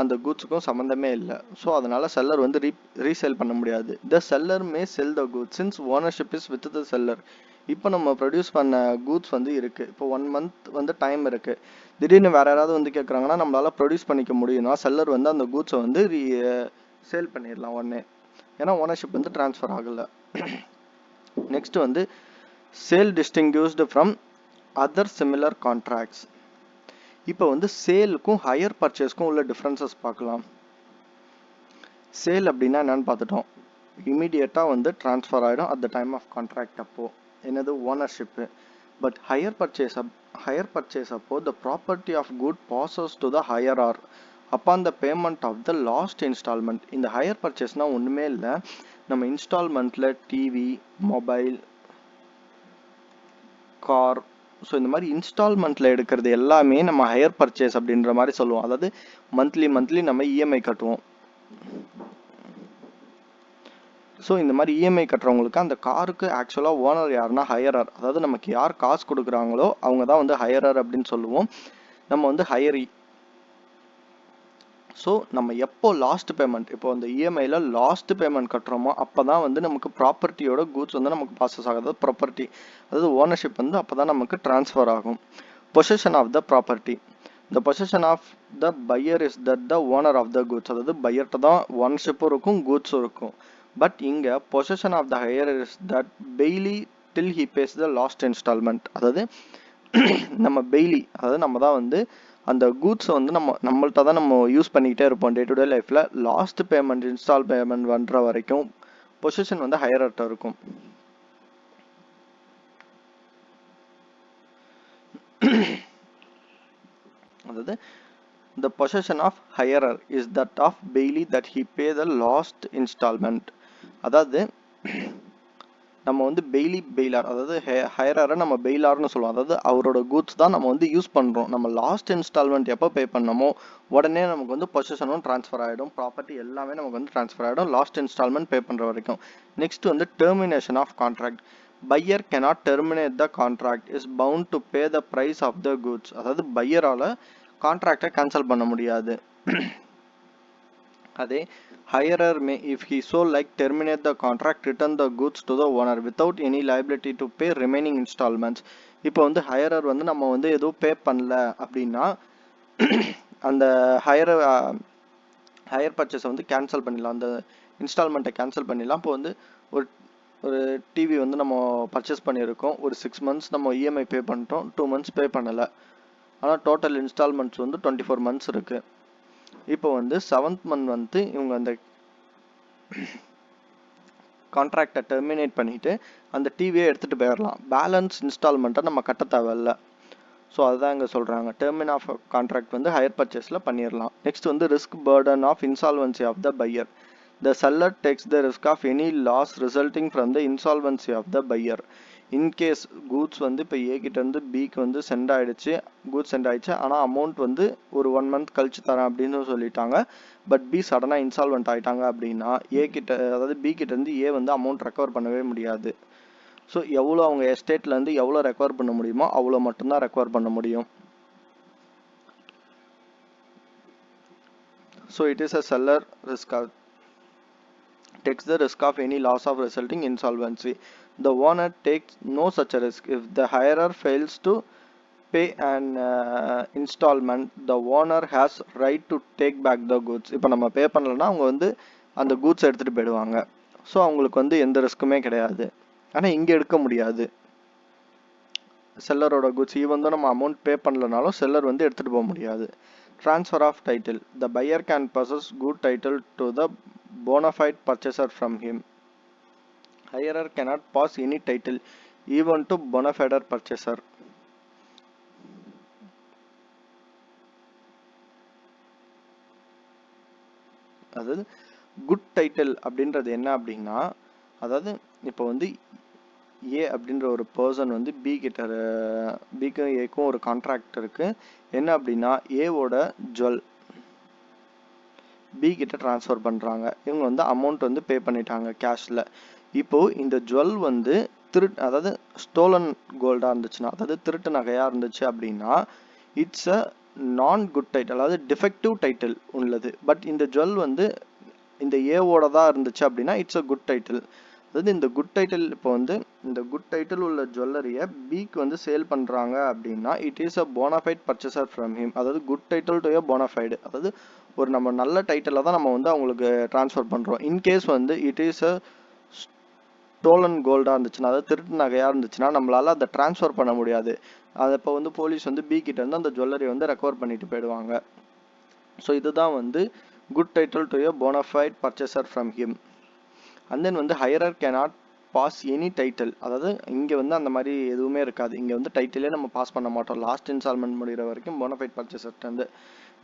அந்த கூட்ஸுக்கும் சம்மந்தமே இல்லை. ஸோ அதனால செல்லர் வந்து ரீசேல் பண்ண முடியாது. த seller May sell the goods since ownership is with the seller. இப்போ நம்ம ப்ரொடியூஸ் பண்ண கூட்ஸ் வந்து இருக்கு. இப்போ 1 month வந்து டைம் இருக்கு. திடீர்னு வேற யாராவது வந்து கேட்குறாங்கன்னா நம்மளால ப்ரொடியூஸ் பண்ணிக்க முடியும்னா செல்லர் வந்து அந்த கூட்ஸை வந்து சேல் பண்ணிடலாம் உடனே. ஏன்னா ஓனர்ஷிப் வந்து ட்ரான்ஸ்ஃபர் ஆகலை. நெக்ஸ்ட் வந்து sale distinguished from other similar contracts. இப்போ வந்து சேலுக்கும் ஹையர் பர்ச்சேஸ்க்கும் உள்ள டிஃப்ரென்சஸ் பார்க்கலாம். சேல் அப்படின்னா என்னன்னு பார்த்துட்டோம். இமீடியட்டாக வந்து ட்ரான்ஸ்ஃபர் ஆகிடும் at the time of contract. அப்போது என்னது ஓனர்ஷிப்பு. பட் ஹையர் பர்ச்சேஸ் அப்போ the property of good passes to the hirer or upon the payment of the last instalment. இந்த ஹையர் பர்ச்சேஸ்னால் ஒன்றுமே இல்லை, நம்ம இன்ஸ்டால்மெண்ட்டில் டிவி, மொபைல், கார், ஸோ இந்த மாதிரி இன்ஸ்டால்மெண்ட்டில் எடுக்கிறது எல்லாமே நம்ம ஹையர் பர்ச்சேஸ் அப்படின்ற மாதிரி சொல்லுவோம். அதாவது மந்த்லி நம்ம இஎம்ஐ கட்டுவோம். ஸோ இந்த மாதிரி இஎம்ஐ கட்டுறவங்களுக்கு அந்த காருக்கு ஆக்சுவலாக ஓனர் யாருன்னா ஹையரர். அதாவது நமக்கு யார் காசு கொடுக்குறாங்களோ அவங்க தான் வந்து ஹையரர் அப்படின்னு சொல்லுவோம். நம்ம வந்து ஹையரி. ஸோ நம்ம எப்போ லாஸ்ட் பேமெண்ட், இப்போ அந்த இஎம்ஐயில் லாஸ்ட் பேமெண்ட் கட்டுறோமோ அப்போ தான் வந்து நமக்கு ப்ராப்பர்ட்டியோட கூட்ஸ் வந்து நமக்கு பாசஸ் ஆகுது. ப்ராப்பர்ட்டி அதாவது ஓனர்ஷிப் வந்து அப்போ தான் நமக்கு ட்ரான்ஸ்ஃபர் ஆகும். Possession of the property. The possession of the buyer is that the owner of the goods. அதாவது பையர்கிட்ட தான் ஓனர்ஷிப்பும் இருக்கும், கூட்ஸும் இருக்கும். பட் இங்கே possession of the hirer is that bailee till he pays the last instalment. அதாவது நம்ம பெய்லி, அதாவது நம்ம தான் வந்து அந்த கூட்ஸை வந்து நம்மள்ட்ட தான் நம்ம யூஸ் பண்ணிக்கிட்டே இருப்போம் டே டு டே லைஃப்பில். லாஸ்ட் பேமெண்ட் இன்ஸ்டால் பேமெண்ட் பண்ணுற வரைக்கும் பொசிஷன் வந்து ஹையர்ட்ட இருக்கும். அதாவது the possession of hirer is that of bailey that he pay the last installment. அதாவது நம்ம வந்து பெய்லார், அதாவது ஹையரரை நம்ம பெய்லார்னு சொல்லுவோம். அதாவது அவரோட கூட்ஸ் தான் நம்ம வந்து யூஸ் பண்ணுறோம். நம்ம லாஸ்ட் இன்ஸ்டால்மெண்ட் எப்போ பே பண்ணமோ உடனே நமக்கு வந்து பொசிஷனும் ட்ரான்ஸ்ஃபர் ஆகிடும், ப்ராப்பர்ட்டி எல்லாமே நமக்கு வந்து ட்ரான்ஸ்ஃபர் ஆகிடும் லாஸ்ட் இன்ஸ்டால்மெண்ட் பே பண்ணுற வரைக்கும். நெக்ஸ்ட் வந்து termination of contract. Buyer cannot terminate the contract is bound to pay the price of the goods. அதாவது பையரால் கான்ட்ராக்டை கேன்சல் பண்ண முடியாது. அதே hirer may if he so like terminate the contract return the goods to the owner without any liability to pay remaining installments. இப்போ வந்து ஹையரர் வந்து நம்ம வந்து எதுவும் பே பண்ணல அப்படின்னா அந்த ஹையர் பர்ச்சேஸை வந்து கேன்சல் பண்ணிடலாம், அந்த இன்ஸ்டால்மெண்ட்டை கேன்சல் பண்ணிடலாம். இப்போ வந்து ஒரு டிவி வந்து நம்ம பர்ச்சேஸ் பண்ணியிருக்கோம், ஒரு 6 months நம்ம இஎம்ஐ பே பண்ணிட்டோம், 2 months பே பண்ணலை, ஆனால் டோட்டல் இன்ஸ்டால்மெண்ட்ஸ் வந்து 24 months இருக்குது. இப்போ வந்து 7th month வந்து இவங்க அந்த கான்ட்ராக்டை டெர்மினேட் பண்ணிவிட்டு அந்த டிவியை எடுத்துகிட்டு போயிடலாம். பேலன்ஸ் இன்ஸ்டால்மெண்ட்டை நம்ம கட்ட தேவையில்ல. ஸோ அதுதான் இங்கே சொல்கிறாங்க, டெர்மின் ஆஃப் கான்ட்ராக்ட் வந்து ஹையர் பர்ச்சேஸில் பண்ணிடலாம். நெக்ஸ்ட் வந்து risk burden of insolvency of the buyer. The seller takes the risk of any loss resulting from the insolvency of the buyer. In case goods வந்து இப்போ ஏ கிட்டேருந்து பிக்கு வந்து சென்ட் ஆயிடுச்சு, ஆனால் அமௌண்ட் வந்து ஒரு 1 month கழிச்சு தரேன் அப்படின்னு சொல்லிட்டாங்க. பட் பி சடனாக இன்சால்வெண்ட் ஆகிட்டாங்க அப்படின்னா அதாவது பி கிட்டேருந்து ஏ வந்து அமௌண்ட் ரெக்கவர் பண்ணவே முடியாது. ஸோ எவ்வளோ அவங்க எஸ்டேட்லேருந்து எவ்வளோ ரெக்கவர் பண்ண முடியுமோ அவ்வளோ மட்டும்தான் ரெக்கவர் பண்ண முடியும். So it is a seller risk takes the risk of any loss of resulting insolvency. The owner takes no such a risk. If the hirer fails to pay an installment, the owner has right to take back the goods. இப்போ நம்ம பே பண்ணலன்னா அவங்க வந்து அந்த goods எடுத்துகிட்டு போயிடுவாங்க. So அவங்களுக்கு வந்து எந்த ரிஸ்க்குமே கிடையாது. ஆனால் இங்கே எடுக்க முடியாது செல்லரோட கூட்ஸ். ஈவன் தான் நம்ம அமௌண்ட் பே பண்ணலனாலும் செல்லர் வந்து எடுத்துகிட்டு போக முடியாது. Transfer of title. The buyer can possess good title to the bona fide purchaser from him. Hirer cannot pass any title even to bona fide purchaser. அதாவது good title அப்படின்றது என்ன அப்படின்னா, அதாவது இப்போ வந்து ஏ அப்படின்ற ஒரு பர்சன் வந்து பிக்கும் ஏக்கும் ஒரு கான்ட்ராக்ட் இருக்குது. என்ன அப்படின்னா ஏவோட ஜுவல் பி கிட்ட ட்ரான்ஸ்ஃபர் பண்ணுறாங்க. இவங்க வந்து அமௌண்ட் வந்து பே பண்ணிட்டாங்க கேஷில். இப்போது இந்த ஜுவல் வந்து அதாவது ஸ்டோலன் கோல்டாக இருந்துச்சுன்னா, அதாவது திருட்டு நகையாக இருந்துச்சு அப்படின்னா இட்ஸ் அ நான் குட் டைட்டில், அதாவது டிஃபெக்டிவ் டைட்டில் உள்ளது. பட் இந்த ஜுவல் வந்து இந்த ஏவோட தான் இருந்துச்சு அப்படின்னா இட்ஸ் அ குட் டைட்டில். அதாவது இந்த குட் டைட்டில் இப்போ வந்து இந்த குட் டைட்டில் உள்ள ஜுவல்லரியை பிக்கு வந்து சேல் பண்ணுறாங்க அப்படின்னா it is a bona fide purchaser from him. அதாவது good title to a bona fide, அதாவது ஒரு நம்ம நல்ல டைட்டிலை தான் நம்ம வந்து அவங்களுக்கு ட்ரான்ஸ்ஃபர் பண்ணுறோம். இன்கேஸ் வந்து இட் இஸ் அ ஸ்டோலன் கோல்டாக இருந்துச்சுன்னா, அதாவது திருட்டு நகையாக இருந்துச்சுன்னா நம்மளால் அதை ட்ரான்ஸ்ஃபர் பண்ண முடியாது. அதை இப்போ வந்து போலீஸ் வந்து பி கிட்ட வந்து அந்த ஜுவல்லரி வந்து ரெக்கவர் பண்ணிட்டு போயிடுவாங்க. ஸோ இதுதான் வந்து good title to a bonafide purchaser from him. And then வந்து ஹையரர் கேனாட் பாஸ் எனி டைட்டில், அதாவது இங்கே வந்து அந்த மாதிரி எதுவுமே இருக்காது. இங்கே வந்து டைட்டிலே நம்ம பாஸ் பண்ண மாட்டோம் லாஸ்ட் இன்ஸ்டால்மெண்ட் முடிகிற வரைக்கும் போனஃபைட் பர்ச்சேசர்ட்டு வந்து.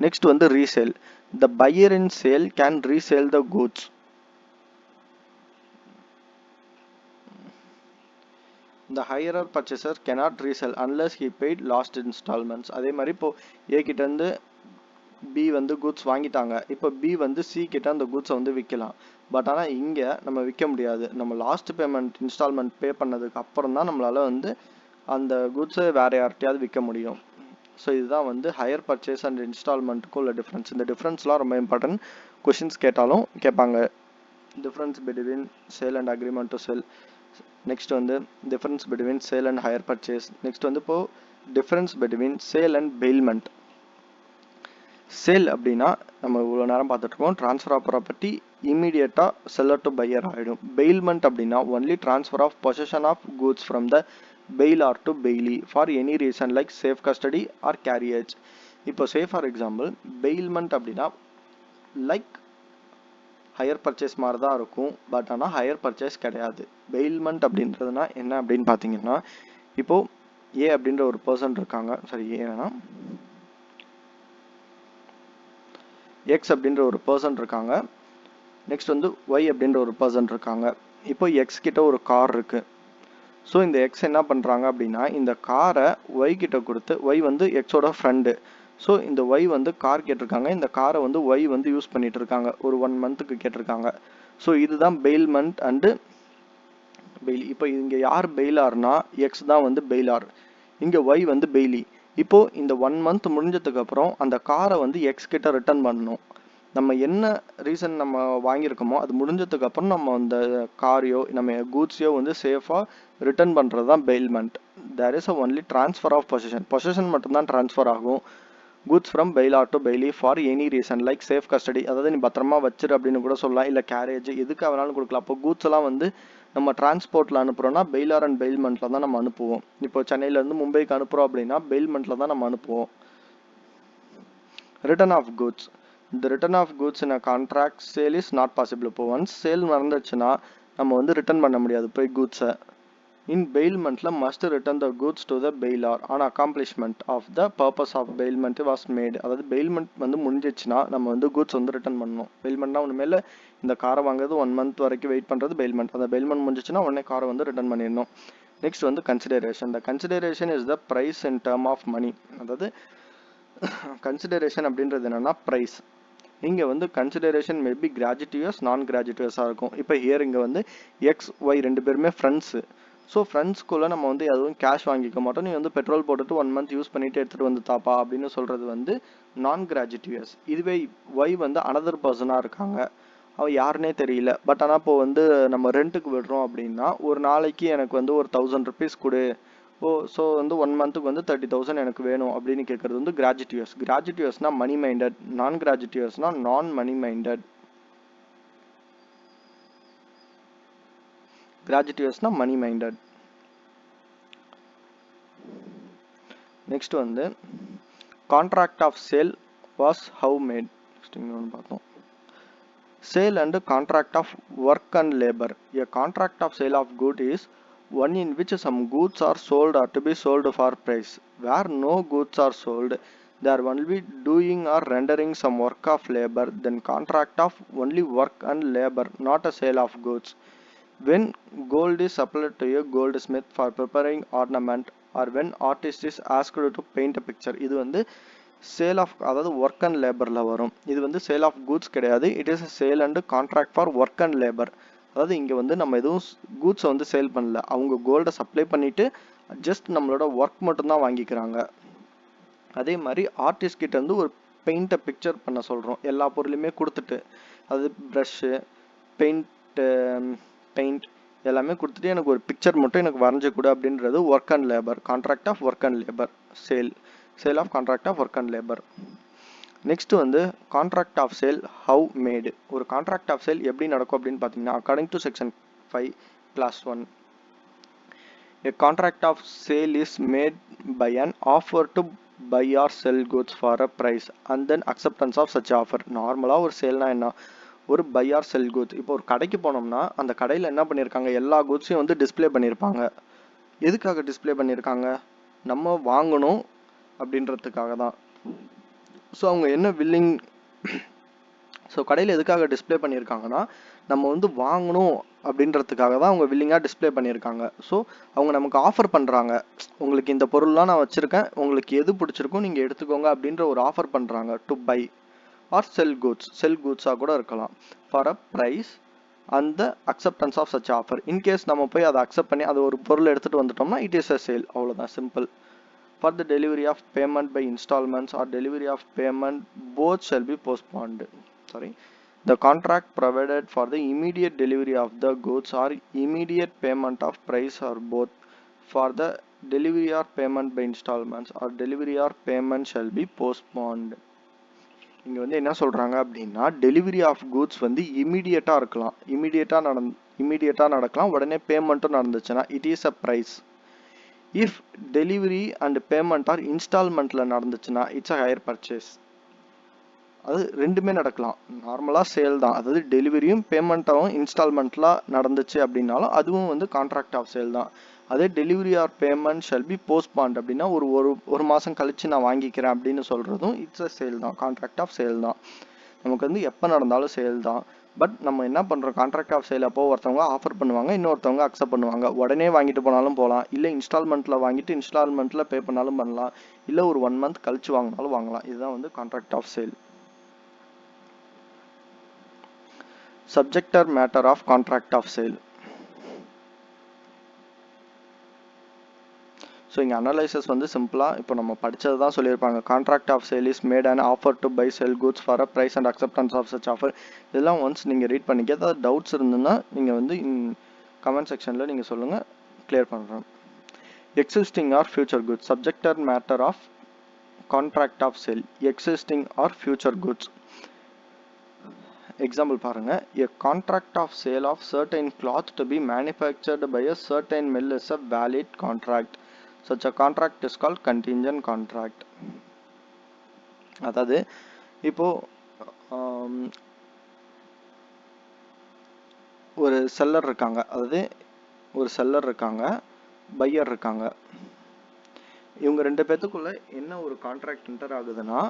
நெக்ஸ்ட் வந்து resale. The pier in sale can resale the goods. The higher purchaser cannot resell unless he paid last installments. அதே மாதிரி இப்போ ஏ கிட்ட இருந்து பி வந்து கூட்ஸ் வாங்கிட்டாங்க. இப்போ பி வந்து சி கிட்ட அந்த கூட்ஸை வந்து விற்கலாம். பட் ஆனால் இங்கே நம்ம விற்க முடியாது. நம்ம லாஸ்ட் பேமெண்ட் இன்ஸ்டால்மெண்ட் பே பண்ணதுக்கு அப்புறம் தான் நம்மளால வந்து அந்த கூட்ஸை வேற யார்கிட்டயாவது விற்க முடியும். ஸோ இதுதான் வந்து ஹையர் பர்ச்சேஸ் அண்ட் இன்ஸ்டால்மெண்ட்டுக்கும் உள்ள டிஃப்ரென்ஸ். இந்த டிஃப்ரென்ஸ்லாம் ரொம்ப இம்பார்ட்டன்ட், கொஷின்ஸ் கேட்டாலும் கேட்பாங்க. Difference between sale and agreement to sell. Next வந்து difference between sale and hire purchase. Next வந்து இப்போ difference between sale and bailment. Sale அப்படின்னா நம்ம இவ்வளோ நேரம் பார்த்துட்ருக்கோம், ட்ரான்ஸ்ஃபர் ஆஃப் ப்ராப்பர்ட்டி இமீடியட்டாக செல்லர் டு பையர் ஆகிடும். பெயில்மெண்ட் அப்படின்னா only transfer of possession of goods from the bailor to bailee for any reason like safe custody or carriage. இப்போ say for example bailment அப்படின்னா லைக் ஹையர் பர்ச்சேஸ் மாதிரி தான் இருக்கும். But ஆனால் higher purchase கிடையாது. Bailment அப்படின்றதுனா என்ன அப்படின்னு பார்த்தீங்கன்னா, இப்போது ஏ அப்படின்ற ஒரு பர்சன் இருக்காங்க, சரி ஏன்னா எக்ஸ் அப்படின்ற ஒரு பர்சன் இருக்காங்க. நெக்ஸ்ட் வந்து ஒய் அப்படின்ற ஒரு பர்சன் இருக்காங்க. இப்போ எக்ஸ் கிட்ட ஒரு கார் இருக்கு. ஸோ இந்த எக்ஸ் என்ன பண்ணுறாங்க அப்படின்னா இந்த காரை ஒய் கிட்ட கொடுத்து, ஒய் வந்து எக்ஸோட ஃப்ரெண்டு. ஸோ இந்த ஒய் வந்து கார் கேட்டிருக்காங்க. இந்த காரை வந்து ஒய் வந்து யூஸ் பண்ணிட்டு இருக்காங்க, ஒரு 1 மந்த்துக்கு கேட்டிருக்காங்க. ஸோ இதுதான் பெயில்மெண்ட் அண்டு பெய்லி. இப்போ இங்கே யார் பெயிலார்னா எக்ஸ் தான் வந்து பெயிலார், இங்கே ஒய் வந்து பெய்லி. இப்போது இந்த 1 மந்த் முடிஞ்சதுக்கப்புறம் அந்த காரை வந்து எக்ஸ் கிட்ட ரிட்டர்ன் பண்ணணும். நம்ம என்ன ரீசன் நம்ம வாங்கியிருக்கோமோ அது முடிஞ்சதுக்கப்புறம் நம்ம அந்த காரையோ நம்ம கூட்ஸையோ வந்து சேஃபாக ரிட்டர்ன் பண்ணுறது தான் bailment. There is a only transfer of possession மட்டும்தான் ட்ரான்ஸ்ஃபர் ஆகும். Goods from bailor to bailee for any reason like safe custody, அதாவது நீ பத்திரமா வச்சிரு அப்படின்னு கூட சொல்லலாம், இல்லை கேரேஜ் எதுக்காக வேணாலும் கொடுக்கலாம். அப்போ கூட்ஸ் எல்லாம் வந்து நம்ம டிரான்ஸ்போர்ட்டில் அனுப்புகிறோன்னா பெயிலார் அண்ட் பெயில்மெண்ட்டில் தான் நம்ம அனுப்புவோம். இப்போ சென்னையிலேருந்து மும்பைக்கு அனுப்புகிறோம் அப்படின்னா பெயில்மெண்ட்டில் தான் நம்ம அனுப்புவோம். Return of goods. இந்த return of goods in a contract sale is not possible. இப்போ ஒன்ஸ் சேல் நடந்துச்சுன்னா நம்ம வந்து ரிட்டர்ன் பண்ண முடியாது போய் கூட்ஸை. இன் பெயில்மெண்ட்டில் must return the goods to the bailor on accomplishment of the purpose of bailment was made. அதாவது பெயில்மெண்ட் வந்து முடிஞ்சிச்சுன்னா நம்ம வந்து கூட்ஸ் வந்து ரிட்டர்ன் பண்ணணும். பெயில்மெண்ட்னா ஒன்றுமே இல்லை, இந்த காரை வாங்குறது 1 மந்த் வரைக்கும் வெயிட் பண்ணுறது பெயில்மெண்ட். அந்த பெயில்மெண்ட் முடிஞ்சிச்சுன்னா உடனே காரை வந்து ரிட்டர்ன் பண்ணிடணும். நெக்ஸ்ட் வந்து consideration. The consideration is the price in term of money. அதாவது கன்சிடரேஷன் அப்படின்றது என்னன்னா ப்ரைஸ். இங்கே வந்து கன்சிடரேஷன் மேபி கிராஜுவியஸ் நான் கிராஜுவியஸாக இருக்கும். இப்போ ஹியர் இங்கே வந்து எக்ஸ் ஒய் 2 பேருமே ஃப்ரெண்ட்ஸு. ஸோ ஃப்ரெண்ட்ஸ்குள்ளே நம்ம வந்து எதுவும் கேஷ் வாங்கிக்க மாட்டோம். நீ வந்து பெட்ரோல் போட்டுட்டு 1 மந்த் யூஸ் பண்ணிட்டு எடுத்துகிட்டு வந்து தாப்பா அப்படின்னு சொல்கிறது வந்து நான் கிராஜுவியஸ். இதுவே ஒய் வந்து அனதர் பர்சனாக இருக்காங்க, அவள் யாருன்னே தெரியல. பட் ஆனால் இப்போ வந்து நம்ம ரெண்ட்டுக்கு விடுறோம் அப்படின்னா ஒரு நாளைக்கு எனக்கு வந்து ஒரு 1000 rupees கொடு, ஸோ வந்து 1 மந்த்துக்கு வந்து 30,000 எனக்கு வேணும் அப்படின்னு கேட்குறது வந்து கிராஜுவியஸ். கிராஜுவியஸ்னா மணி மைண்டட், நான் கிராஜுவியஸ்னா நான் மணி மைண்டட். கிராஜுவியஸ்னா மணி மைண்டட். நெக்ஸ்ட் வந்து contract of sale was how made. Next இன்னொன்று பார்த்தோம், sale and contract of work and labour. A contract of sale of good is one in which some goods are sold or to be sold for price. Where no goods are sold, they are only doing or rendering some work of labor, then contract of only work and labor, not a sale of goods. When gold is supplied to a goldsmith for preparing ornament or when artist is asked to paint a picture. இது வந்து sale of அதாவது work and லேபரில் வரும். இது வந்து sale of goods கிடையாது, it is sale and contract for work and labour. அதாவது இங்கே வந்து நம்ம எதுவும் கூட்ஸை வந்து சேல் பண்ணல, அவங்க கோல்டை சப்ளை பண்ணிவிட்டு ஜஸ்ட் நம்மளோட ஒர்க் மட்டும்தான் வாங்கிக்கிறாங்க. அதே மாதிரி ஆர்டிஸ்ட் கிட்ட வந்து ஒரு பெயிண்ட்டை பிக்சர் பண்ண சொல்கிறோம், எல்லா பொருளையுமே கொடுத்துட்டு, அது ப்ரஷ்ஷு, பெயிண்ட் எல்லாமே கொடுத்துட்டு எனக்கு ஒரு பிக்சர் மட்டும் எனக்கு வரைஞ்சி கொடு அப்படின்றது work and labour, contract of work and labour, sale of contract of work and labour. Next வந்து contract of sale how made. ஒரு கான்ட்ராக்ட் ஆஃப் சேல் எப்படி நடக்கும் அப்படின்னு பார்த்தீங்கன்னா, according to section 5 class 1, a contract of sale is made by an offer to buy or sell goods for a price and then acceptance of such offer. நார்மலாக ஒரு சேல்னா என்ன, ஒரு by or sell goods. இப்போ ஒரு கடைக்கு போனோம்னா அந்த கடையில் என்ன பண்ணியிருக்காங்க, எல்லா கூட்ஸையும் வந்து டிஸ்பிளே பண்ணியிருப்பாங்க. எதுக்காக டிஸ்பிளே பண்ணியிருக்காங்க, நம்ம வாங்கணும் அப்படின்றதுக்காக தான். ஸோ அவங்க என்ன வில்லிங், ஸோ கடையில் எதுக்காக டிஸ்பிளே பண்ணியிருக்காங்கன்னா, நம்ம வந்து வாங்கணும் அப்படின்றதுக்காக தான் அவங்க வில்லிங்காக டிஸ்பிளே பண்ணியிருக்காங்க. ஸோ அவங்க நமக்கு ஆஃபர் பண்ணுறாங்க, உங்களுக்கு இந்த பொருள்லாம் நான் வச்சுருக்கேன், உங்களுக்கு எது பிடிச்சிருக்கோ நீங்கள் எடுத்துக்கோங்க அப்படின்ற ஒரு ஆஃபர் பண்ணுறாங்க. டு பை ஆர் செல் கூட்ஸாக கூட இருக்கலாம். For a price and the acceptance of such offer. In case நம்ம போய் அதை அக்செப்ட் பண்ணி அது ஒரு பொருள் எடுத்துகிட்டு வந்துட்டோம்னா இட் இஸ் அ சேல், அவ்வளோதான், simple. For the delivery of payment by installments or delivery of payment, both shall be postponed. The contract provided for the immediate delivery of the goods or immediate payment of price or both. For the delivery or payment by installments or delivery or payment shall be postponed. இங்கே வந்து என்ன சொல்கிறாங்க அப்படின்னா, delivery of goods வந்து இமீடியட்டாக இருக்கலாம், இமீடியட்டாக நடக்கலாம், உடனே பேமெண்ட்டும் நடந்துச்சுன்னா it is a price. If delivery and payment are இன்ஸ்டால்மெண்ட்டில் நடந்துச்சுன்னா இட்ஸ் அ ஹையர் பர்ச்சேஸ். அது ரெண்டுமே நடக்கலாம், நார்மலாக சேல் தான். அதாவது டெலிவரியும் பேமெண்ட்டாகவும் இன்ஸ்டால்மெண்ட்டில் நடந்துச்சு அப்படின்னாலும் அதுவும் வந்து கான்ட்ராக்ட் ஆஃப் சேல் தான். அதே delivery or payment shall be postponed அப்படின்னா ஒரு மாதம் கழித்து நான் வாங்கிக்கிறேன் அப்படின்னு சொல்கிறதும் இட்ஸ் அ சேல் தான், கான்ட்ராக்ட் ஆஃப் சேல் தான். நமக்கு வந்து எப்போ நடந்தாலும் சேல் தான். பட் நம்ம என்ன பண்ணுறோம், கான்ட்ராக்ட் ஆஃப் சேல் அப்போ ஒருத்தவங்க ஆஃபர் பண்ணுவாங்க, இன்னொருத்தவங்க அக்செப்ட் பண்ணுவாங்க. உடனே வாங்கிட்டு போனாலும் போகலாம், இல்லை இன்ஸ்டால்மெண்ட்டில் வாங்கிட்டு இன்ஸ்டால்மெண்ட்டில் பே பண்ணாலும் பண்ணலாம், இல்லை ஒரு 1 month கழிச்சு வாங்கினாலும் வாங்கலாம். இதுதான் வந்து contract of sale. Subject or matter of contract of sale. So இங்கே அனலைசஸ் வந்து சிம்பிளாக இப்போ நம்ம படித்தது தான் சொல்லியிருப்பாங்க. Contract of sale is made and offer to buy sell goods for a price and acceptance of such offer. இதெல்லாம் once நீங்கள் ரீட் பண்ணிக்க, ஏதாவது டவுட்ஸ் இருந்ததுன்னா நீங்கள் வந்து கமெண்ட் செக்ஷனில் நீங்கள் சொல்லுங்கள், கிளியர் பண்ணுறேன். Existing or future goods. Subject or matter of contract of sale, existing or future goods. Example பாருங்க, a contract of sale of certain cloth to be manufactured by a certain mill is a valid contract. Such a contract is called contingent contract. அதாவது இப்போ ஒரு seller இருக்காங்க, அதாவது ஒரு seller இருக்காங்க, pier இருக்காங்க. இவங்க ரெண்டு பேத்துக்குள்ள என்ன ஒரு கான்ட்ராக்ட் என்டர் ஆகுதுன்னா,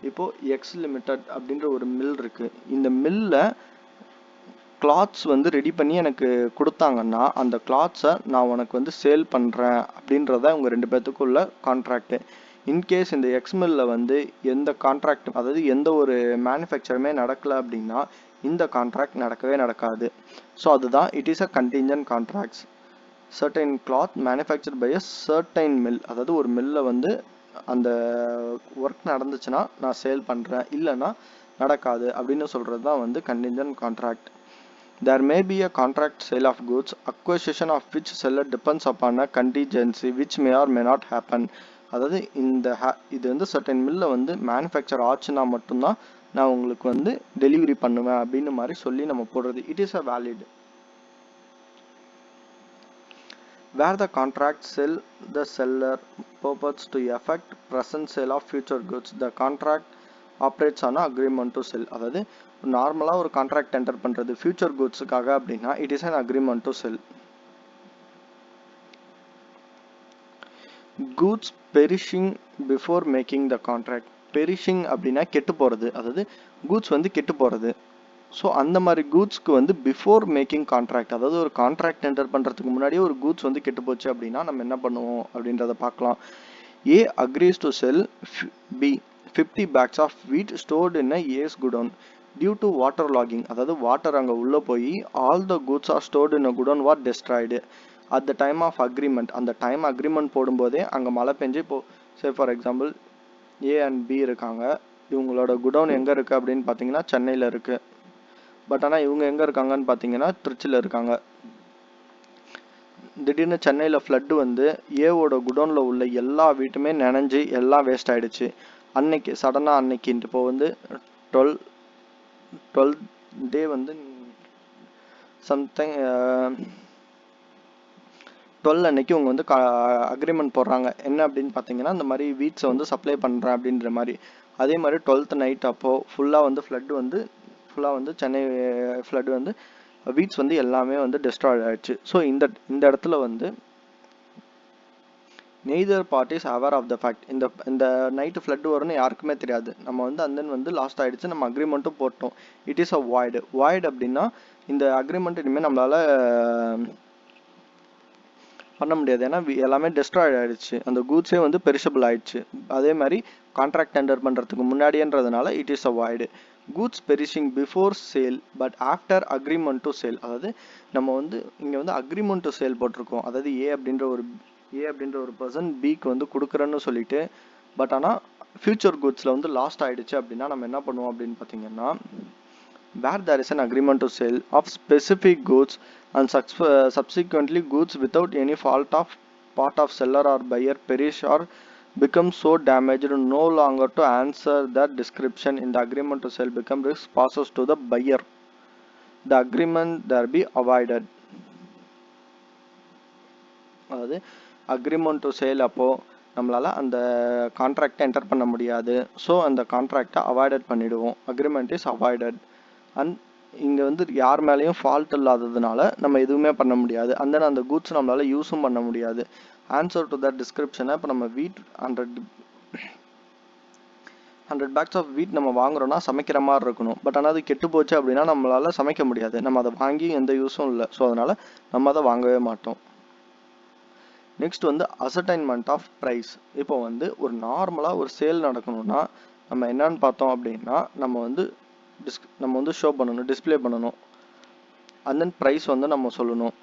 இப்போ எக்ஸ் லிமிடெட் அப்படின்ற ஒரு மில் இருக்கு. இந்த மில்ல கிளாத்ஸ் வந்து ரெடி பண்ணி எனக்கு கொடுத்தாங்கன்னா அந்த கிளாத்ஸை நான் உனக்கு வந்து சேல் பண்ணுறேன் அப்படின்றத இவங்க ரெண்டு பேத்துக்குள்ள கான்ட்ராக்டு. இன்கேஸ் இந்த எக்ஸ் மில்லில் வந்து எந்த கான்ட்ராக்ட், அதாவது எந்த ஒரு மேனுஃபேக்சருமே நடக்கலை அப்படின்னா இந்த கான்ட்ராக்ட் நடக்கவே நடக்காது. ஸோ அதுதான் it is a contingent contracts. Certain cloth manufactured by a certain mill, அதாவது ஒரு மில்ல வந்து அந்த ஒர்க் நடந்துச்சுன்னா நான் சேல் பண்ணுறேன், இல்லைன்னா நடக்காது அப்படின்னு சொல்கிறது தான் வந்து contingent contract. There may be a contract sale of goods, acquisition of which seller depends upon a contingency which may or may not happen. அதாவது இது வந்து சர்டன் மில்ல வந்து மேனுஃபேக்சர் ஆச்சுன்னா மட்டும்தான் நான் உங்களுக்கு வந்து டெலிவரி பண்ணுவேன் அப்படின்னு மாதிரி சொல்லி நம்ம போடுறது. It is a valid. Where the contract sell the seller purports to effect present sale of future goods, the contract operates on agreement to sell. அதாவது நார்மலாக ஒரு கான்ட்ராக்ட் என்டர் பண்ணுறது ஃபியூச்சர் குட்ஸுக்காக அப்படின்னா it is an agreement to sell. Goods perishing before making the contract. Perishing அப்படின்னா கெட்டு போகிறது, அதாவது goods வந்து கெட்டு போகிறது. ஸோ அந்த மாதிரி கூட்ஸ்க்கு வந்து பிஃபோர் மேக்கிங் கான்ட்ராக்ட், அதாவது ஒரு கான்ட்ராக்ட் என்டர் பண்ணுறதுக்கு முன்னாடியே ஒரு கூட்ஸ் வந்து கெட்டு போச்சு அப்படின்னா நம்ம என்ன பண்ணுவோம் அப்படின்றத பார்க்கலாம். A agrees to sell B 50 bags of wheat stored in a A's godown. Due to water logging, அதாவது வாட்டர் அங்கே உள்ளே போய் all the goods are stored in a godown were destroyed at the time of agreement. அந்த time agreement போடும்போதே அங்கே மழை பெஞ்சு இப்போ say for example A and B இருக்காங்க. இவங்களோட குடோன் எங்கே இருக்குது அப்படின்னு பார்த்தீங்கன்னா சென்னையில் இருக்குது. பட் ஆனால் இவங்க எங்கே இருக்காங்கன்னு பார்த்தீங்கன்னா திருச்சியில் இருக்காங்க. திடீர்னு சென்னையில் ஃப்ளட்டு வந்து ஏவோட குடோனில் உள்ள எல்லா வீட்டுமே நனைஞ்சு எல்லாம் வேஸ்ட் ஆகிடுச்சு. அன்னைக்கு சடனாக அன்னைக்கு இப்போ வந்து 12th டே வந்து சம்திங் 12 அன்னைக்கு இவங்க வந்து அக்ரிமெண்ட் போடுறாங்க. என்ன அப்படின்னு பார்த்தீங்கன்னா இந்த மாதிரி வீட்ஸை வந்து சப்ளை பண்ணுறேன் அப்படின்ற மாதிரி. அதே மாதிரி 12th நைட் அப்போது ஃபுல்லாக வந்து ஃப்ளட் வந்து சென்னை ஃப்ளட் வந்து வீட்ஸ் வந்து எல்லாமே வந்து டெஸ்ட்ராய் ஆயிடுச்சு. ஸோ இந்த இடத்துல வந்து neither parties aware of the fact. இந்த நைட்டு ஃப்ளட் வரும்னு யாருக்குமே தெரியாது. நம்ம வந்து அந்தன் வந்து லாஸ்ட் ஆகிடுச்சு, நம்ம அக்ரிமெண்ட்டும் போட்டோம். இட் இஸ் அ வாய்டு அப்படின்னா இந்த அக்ரிமெண்ட் இனிமேல் நம்மளால் பண்ண முடியாது. ஏன்னா எல்லாமே டெஸ்ட்ராய்ட் ஆகிடுச்சு, அந்த கூட்ஸே வந்து பெரிஷபிள் ஆகிடுச்சு. அதே மாதிரி கான்ட்ராக்ட் டெண்டர் பண்ணுறதுக்கு முன்னாடின்றதுனால it is a void. Goods perishing before sale but after agreement to sale. அதாவது நம்ம வந்து இங்கே வந்து அக்ரிமெண்ட் டு சேல் போட்டிருக்கோம். அதாவது ஏ அப்படின்ற ஒரு பர்சன் பிக்கு வந்து கொடுக்குறேன்னு சொல்லிட்டு, பட் ஆனால் ஃபியூச்சர் கூட்ஸில் வந்து லாஸ்ட் ஆகிடுச்சு அப்படின்னா நம்ம என்ன பண்ணுவோம் அப்படின்னு பார்த்தீங்கன்னா, where there is an agreement to sell of specific goods and subsequently goods without any fault of part of seller or buyer perish or become so damaged no longer to answer that description in the agreement to sell become risk passes to the buyer, the agreement there be avoided. அதாவது agreement to sale அப்போது நம்மளால் அந்த கான்ட்ராக்டை enter பண்ண முடியாது. So அந்த கான்ட்ராக்டை avoided பண்ணிவிடுவோம். Agreement is avoided. And இங்கே வந்து யார் மேலேயும் ஃபால்ட் இல்லாததுனால நம்ம எதுவுமே பண்ண முடியாது. அந்த கூட்ஸ் நம்மளால் யூஸும் பண்ண முடியாது. ஆன்சர் டு தட் டிஸ்கிரிப்ஷனை இப்போ நம்ம வீட் 100 பேக்ஸ் ஆஃப் வீட் நம்ம வாங்குறோன்னா சமைக்கிற மாதிரி இருக்கணும். பட் ஆனால் அது கெட்டு போச்சு அப்படின்னா நம்மளால் சமைக்க முடியாது. நம்ம அதை வாங்கி எந்த யூஸும் இல்லை. ஸோ அதனால் நம்ம அதை வாங்கவே மாட்டோம். நெக்ஸ்ட் வந்து அசர்டைன்மெண்ட் ஆஃப் ப்ரைஸ். இப்போ வந்து ஒரு நார்மலாக ஒரு சேல் நடக்கணும்னா நம்ம என்னன்னு பார்த்தோம் அப்படின்னா, நம்ம வந்து ஷோ பண்ணணும், டிஸ்பிளே பண்ணணும். அண்ட் தென் ப்ரைஸ் வந்து நம்ம சொல்லணும்.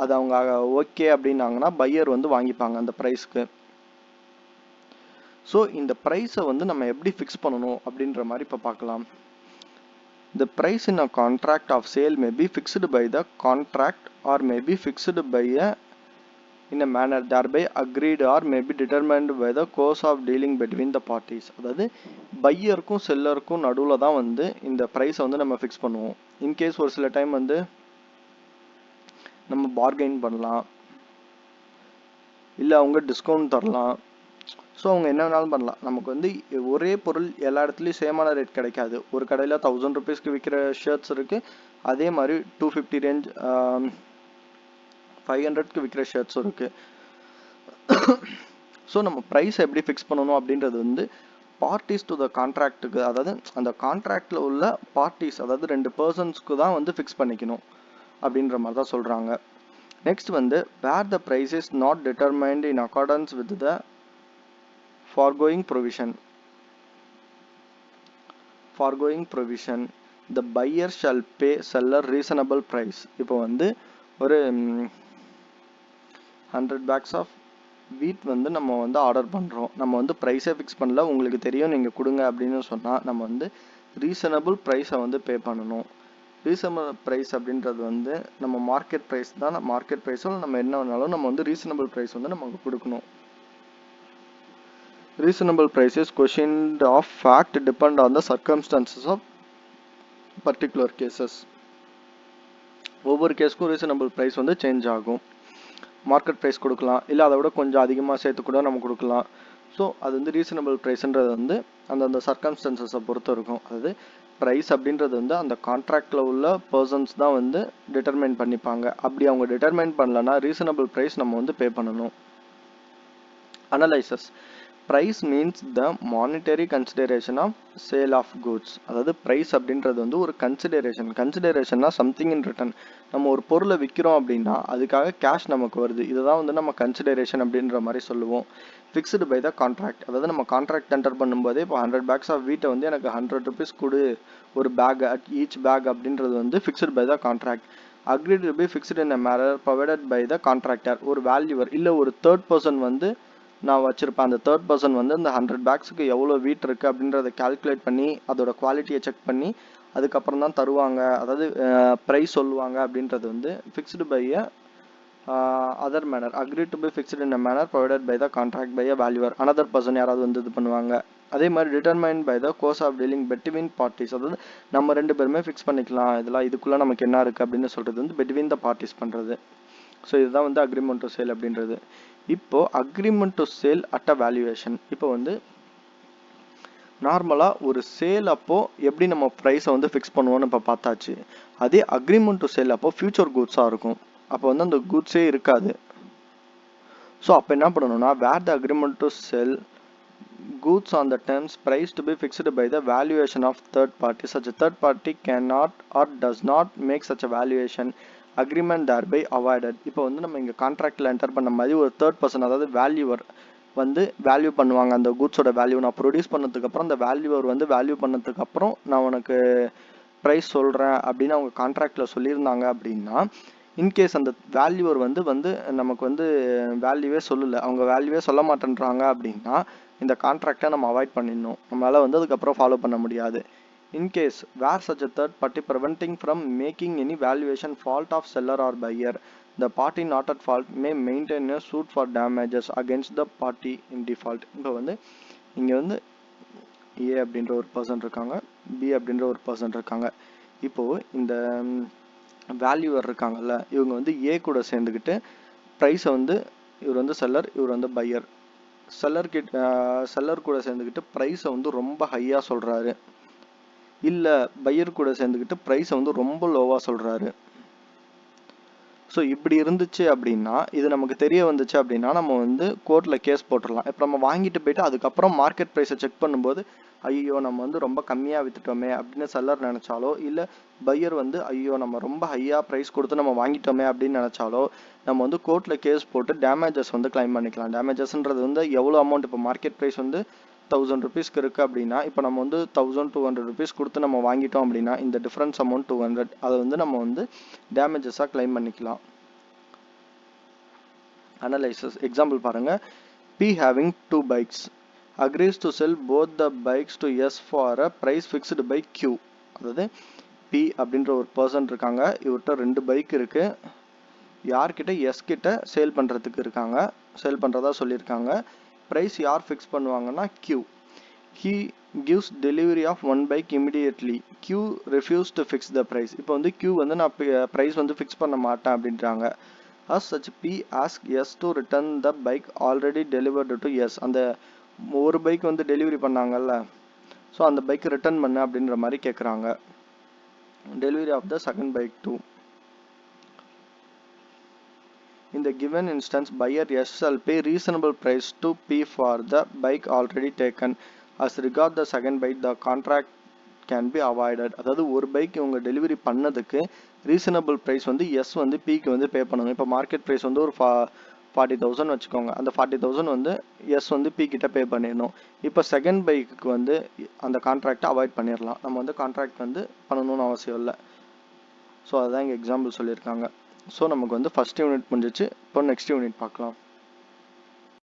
அது அவங்க ஓகே அப்படின்னாங்கன்னா பையர் வந்து வாங்கிப்பாங்க அந்த ப்ரைஸ்க்கு. ஸோ இந்த ப்ரைஸை வந்து நம்ம எப்படி ஃபிக்ஸ் பண்ணணும் அப்படின்ற மாதிரி இப்போ பார்க்கலாம். The price in a contract of sale may be fixed by the contract or may be fixed by in a manner thereby agreed or may be determined by the course of dealing between the parties. அதாவது பையருக்கும் செல்லருக்கும் நடுவில் தான் வந்து இந்த ப்ரைஸை வந்து நம்ம fix பண்ணுவோம். In case ஒரு சில டைம் வந்து நம்ம பார்கெயின் பண்ணலாம், இல்லை அவங்க டிஸ்கவுண்ட் தரலாம். ஸோ அவங்க என்ன வேணாலும் பண்ணலாம். நமக்கு வந்து ஒரே பொருள் எல்லா இடத்துலையும் சேமான ரேட் கிடைக்காது. ஒரு கடையில் 1000 rupeesக்கு விற்கிற ஷர்ட்ஸ் இருக்குது, அதே மாதிரி 250 ரேஞ்ச் 500க்கு விற்கிற ஷர்ட்ஸும் இருக்குது. ஸோ நம்ம ப்ரைஸ் எப்படி ஃபிக்ஸ் பண்ணணும் அப்படின்றது வந்து பார்ட்டிஸ் டு த கான்ட்ராக்டுக்கு, அதாவது அந்த கான்ட்ராக்டில் உள்ள பார்ட்டிஸ், அதாவது 2 பர்சன்ஸ்க்கு தான் வந்து ஃபிக்ஸ் பண்ணிக்கணும் அப்படின்ற மாதிரி தான் சொல்கிறாங்க. நெக்ஸ்ட் வந்து where the price is not determined in accordance with the foregoing provision the buyer shall pay seller reasonable price. இப்போ வந்து ஒரு 100 bags of wheat வந்து நம்ம வந்து ஆர்டர் பண்ணுறோம். நம்ம வந்து ப்ரைஸை ஃபிக்ஸ் பண்ணல, உங்களுக்கு தெரியும் நீங்கள் கொடுங்க அப்படின்னு சொன்னால் நம்ம வந்து ரீசனபிள் ப்ரைஸை வந்து பே பண்ணணும். ரீசனபிள் ப்ரைஸ் அப்படின்றது வந்து நம்ம மார்க்கெட் ப்ரைஸ் தான். மார்க்கெட் ப்ரைஸில் நம்ம என்ன வேணாலும் நம்ம வந்து ரீசனபிள் ப்ரைஸ் வந்து நமக்கு கொடுக்கணும். Reasonable prices questioned of fact depend on the circumstances of particular cases. ஒவ்வொரு கேஸ்க்கும் ரீசனபிள் ப்ரைஸ் வந்து சேஞ்ச் ஆகும். மார்க்கெட் ப்ரைஸ் கொடுக்கலாம், இல்லை அதை விட கொஞ்சம் அதிகமாக சேர்த்து கூட நம்ம கொடுக்கலாம். ஸோ அது வந்து ரீசனபிள் ப்ரைஸ்ன்றது வந்து அந்தந்த சர்க்கம்ஸ்டன்சஸை பொறுத்து இருக்கும். அதாவது ப்ரைஸ் அப்படின்றது வந்து அந்த கான்ட்ராக்டில் உள்ள பர்சன்ஸ் தான் வந்து டிட்டர்மைன் பண்ணிப்பாங்க. அப்படி அவங்க டிட்டர்மைன் பண்ணலன்னா ரீசனபிள் ப்ரைஸ் நம்ம வந்து பே பண்ணணும். Analysis price means the monetary consideration of sale of goods. அதாவது ப்ரைஸ் அப்படின்றது வந்து ஒரு கன்சிடரேஷன்னா சம்திங் இன் ரிட்டர்ன். நம்ம ஒரு பொருளை விற்கிறோம் அப்படின்னா அதுக்காக கேஷ் நமக்கு வருது, இதுதான் வந்து நம்ம கன்சிடரேஷன் அப்படின்ற மாதிரி சொல்லுவோம். ஃபிக்ஸ்டு பை த கான்ட்ராக்ட், அதாவது நம்ம கான்ட்ராக்ட் என்டர் பண்ணும்போதே இப்போ 100 bags ஆஃப் வீட்டை வந்து எனக்கு 100 rupees கொடு ஒரு பேக் அட் ஈச் பேக் அப்படின்றது வந்து fixed by the contract. Agree to be fixed in a manner provided by the contractor. ஒரு வேல்யூவர் இல்லை ஒரு தேர்ட் பர்சன் வந்து நான் வச்சுருப்பேன். அந்த தேர்ட் பர்சன் வந்து இந்த 100 bagsக்கு எவ்வளோ வீட் இருக்குது அப்படின்றத கால்குலேட் பண்ணி அதோட குவாலிட்டியை செக் பண்ணி அதுக்கப்புறம் தான் தருவாங்க, அதாவது ப்ரைஸ் சொல்லுவாங்க. அப்படின்றது வந்து fixed by other manner, agree to be fixed in a manner provided by the contract by a valuer. Another person யாராவது வந்து இது பண்ணுவாங்க. அதே மாதிரி determine by the course of dealing between parties, அதாவது நம்ம ரெண்டு பேருமே ஃபிக்ஸ் பண்ணிக்கலாம் இதெல்லாம், இதுக்குள்ளே நமக்கு என்ன இருக்குது அப்படின்னு சொல்கிறது வந்து பெட்வீன் த பார்ட்டிஸ் பண்ணுறது. ஸோ இதுதான் வந்து அக்ரிமெண்ட் டு சேல் அப்படின்றது. இப்போது agreement to sale at a valuation. இப்போ வந்து நார்மலாக ஒரு சேல் அப்போது எப்படி நம்ம ப்ரைஸை வந்து ஃபிக்ஸ் பண்ணுவோன்னு இப்போ பார்த்தாச்சு. அதே அக்ரிமெண்ட் டு சேல் அப்போது ஃபியூச்சர் கூட்ஸாக இருக்கும். அப்போ வந்து அந்த கூட்ஸே இருக்காது. ஸோ அப்போ என்ன பண்ணணும்னா, where the agreement to sell goods on the terms price to be fixed by the valuation of third party, such a third party cannot or does not make such a valuation, agreement thereby avoided. இப்போ வந்து நம்ம இங்கே கான்ட்ராக்டில் enter பண்ண மாதிரி ஒரு third person, அதாவது valuer வந்து value பண்ணுவாங்க அந்த கூட்ஸோட வேல்யூ. நான் ப்ரொடியூஸ் பண்ணதுக்கப்புறம் அந்த வேல்யூவர் வந்து வேல்யூ பண்ணதுக்கப்புறம் நான் உனக்கு ப்ரைஸ் சொல்கிறேன் அப்படின்னு அவங்க கான்ட்ராக்டில் சொல்லியிருந்தாங்க. அப்படின்னா இன்கேஸ் அந்த வேல்யூவர் வந்து நமக்கு வந்து வேல்யூவே சொல்லலை, அவங்க வேல்யூவே சொல்ல மாட்டேன்றாங்க அப்படின்னா இந்த கான்ட்ராக்டை நம்ம அவாய்ட் பண்ணிடணும். நம்மளால் வந்து அதுக்கப்புறம் ஃபாலோ பண்ண முடியாது. In case where such a third party preventing from making any valuation fault of seller or buyer, the party not at fault may maintain a suit for damages against the party in default. இப்போ வந்து இங்கே வந்து A அப்படின்ற ஒரு person இருக்காங்க, B அப்படின்ற ஒரு person இருக்காங்க. இப்போது இந்த வேல்யூவர் இருக்காங்கல்ல, இவங்க வந்து ஏ கூட சேர்ந்துக்கிட்டு ப்ரைஸை வந்து இவர் வந்து செல்லர், இவர் வந்து பையர். செல்லர் கூட சேர்ந்துக்கிட்டு ப்ரைஸை வந்து ரொம்ப ஹையாக சொல்கிறாரு, இல்லை பையர் கூட சேர்ந்துக்கிட்டு ப்ரைஸை வந்து ரொம்ப லோவாக சொல்கிறாரு. ஸோ இப்படி இருந்துச்சு அப்படின்னா, இது நமக்கு தெரிய வந்துச்சு அப்படின்னா நம்ம வந்து கோர்ட்டில் கேஸ் போட்டுடலாம். இப்போ நம்ம வாங்கிட்டு போயிட்டு அதுக்கப்புறம் மார்க்கெட் ப்ரைஸை செக் பண்ணும்போது ஐயோ நம்ம வந்து ரொம்ப கம்மியாக விற்றுட்டோமே அப்படின்னு செல்லர் நினச்சாலோ, இல்லை பையர் வந்து ஐயோ நம்ம ரொம்ப ஹையாக ப்ரைஸ் கொடுத்து நம்ம வாங்கிட்டோமே அப்படின்னு நினச்சாலோ, நம்ம வந்து கோர்ட்டில் கேஸ் போட்டு டேமேஜஸ் வந்து கிளைம் பண்ணிக்கலாம். டேமேஜஸ்ன்றது வந்து எவ்வளோ அமௌண்ட், இப்போ மார்க்கெட் ப்ரைஸ் வந்து 1000 rupeesக்கு இருக்குது அப்படின்னா, இப்போ நம்ம வந்து 1200 rupees கொடுத்து நம்ம வாங்கிட்டோம் அப்படின்னா இந்த டிஃப்ரென்ஸ் அமௌண்ட் 200, அதை வந்து நம்ம வந்து டேமேஜஸாக கிளைம் பண்ணிக்கலாம். அனலைசஸ் எக்ஸாம்பிள் பாருங்கள். P having 2 bikes agrees to sell both the bikes to S for a price fixed by Q. அதாவது P அப்படின்ற ஒரு பர்சன் இருக்காங்க, இவர்கிட்ட 2 பைக் இருக்குது, யார்கிட்ட எஸ் கிட்ட சேல் பண்ணுறதா சொல்லியிருக்காங்க. ப்ரைஸ் யார் ஃபிக்ஸ் பண்ணுவாங்கன்னா Q. He gives delivery of 1 bike immediately. Q refused to fix the price. இப்போ வந்து Q வந்து நான் ப்ரைஸ் வந்து ஃபிக்ஸ் பண்ண மாட்டேன் அப்படின்றாங்க. As such, P asks S to return the bike already delivered to S. அந்த ஒரு பைக் வந்து டெலிவரி பண்ணாங்கல்ல, ஸோ அந்த பைக் ரிட்டர்ன் பண்ண அப்படின்ற மாதிரி கேட்குறாங்க. Delivery of the second bike too. In the given instance, buyer S shall pay reasonable price to P for the bike already taken. As regard the second bike, the contract can be avoided. அதாவது ஒரு bike இவங்க delivery பண்ணதுக்கு reasonable price வந்து S வந்து பிக்கு வந்து pay பண்ணணும். இப்போ மார்க்கெட் ப்ரைஸ் வந்து ஒரு 40,000 வச்சுக்கோங்க, அந்த 40,000 வந்து எஸ் வந்து பி கிட்ட பே பண்ணிடணும். இப்போ செகண்ட் பைக்கு வந்து அந்த கான்ட்ராக்டை அவாய்ட் பண்ணிடலாம், நம்ம வந்து கான்ட்ராக்ட் வந்து பண்ணணும்னு அவசியம் இல்லை. ஸோ அதுதான் இங்கே எக்ஸாம்பிள் சொல்லியிருக்காங்க. ஸோ நமக்கு வந்து ஃபர்ஸ்ட் யூனிட் முடிஞ்சிச்சு. இப்போ நெக்ஸ்ட் யூனிட் பார்க்கலாம்.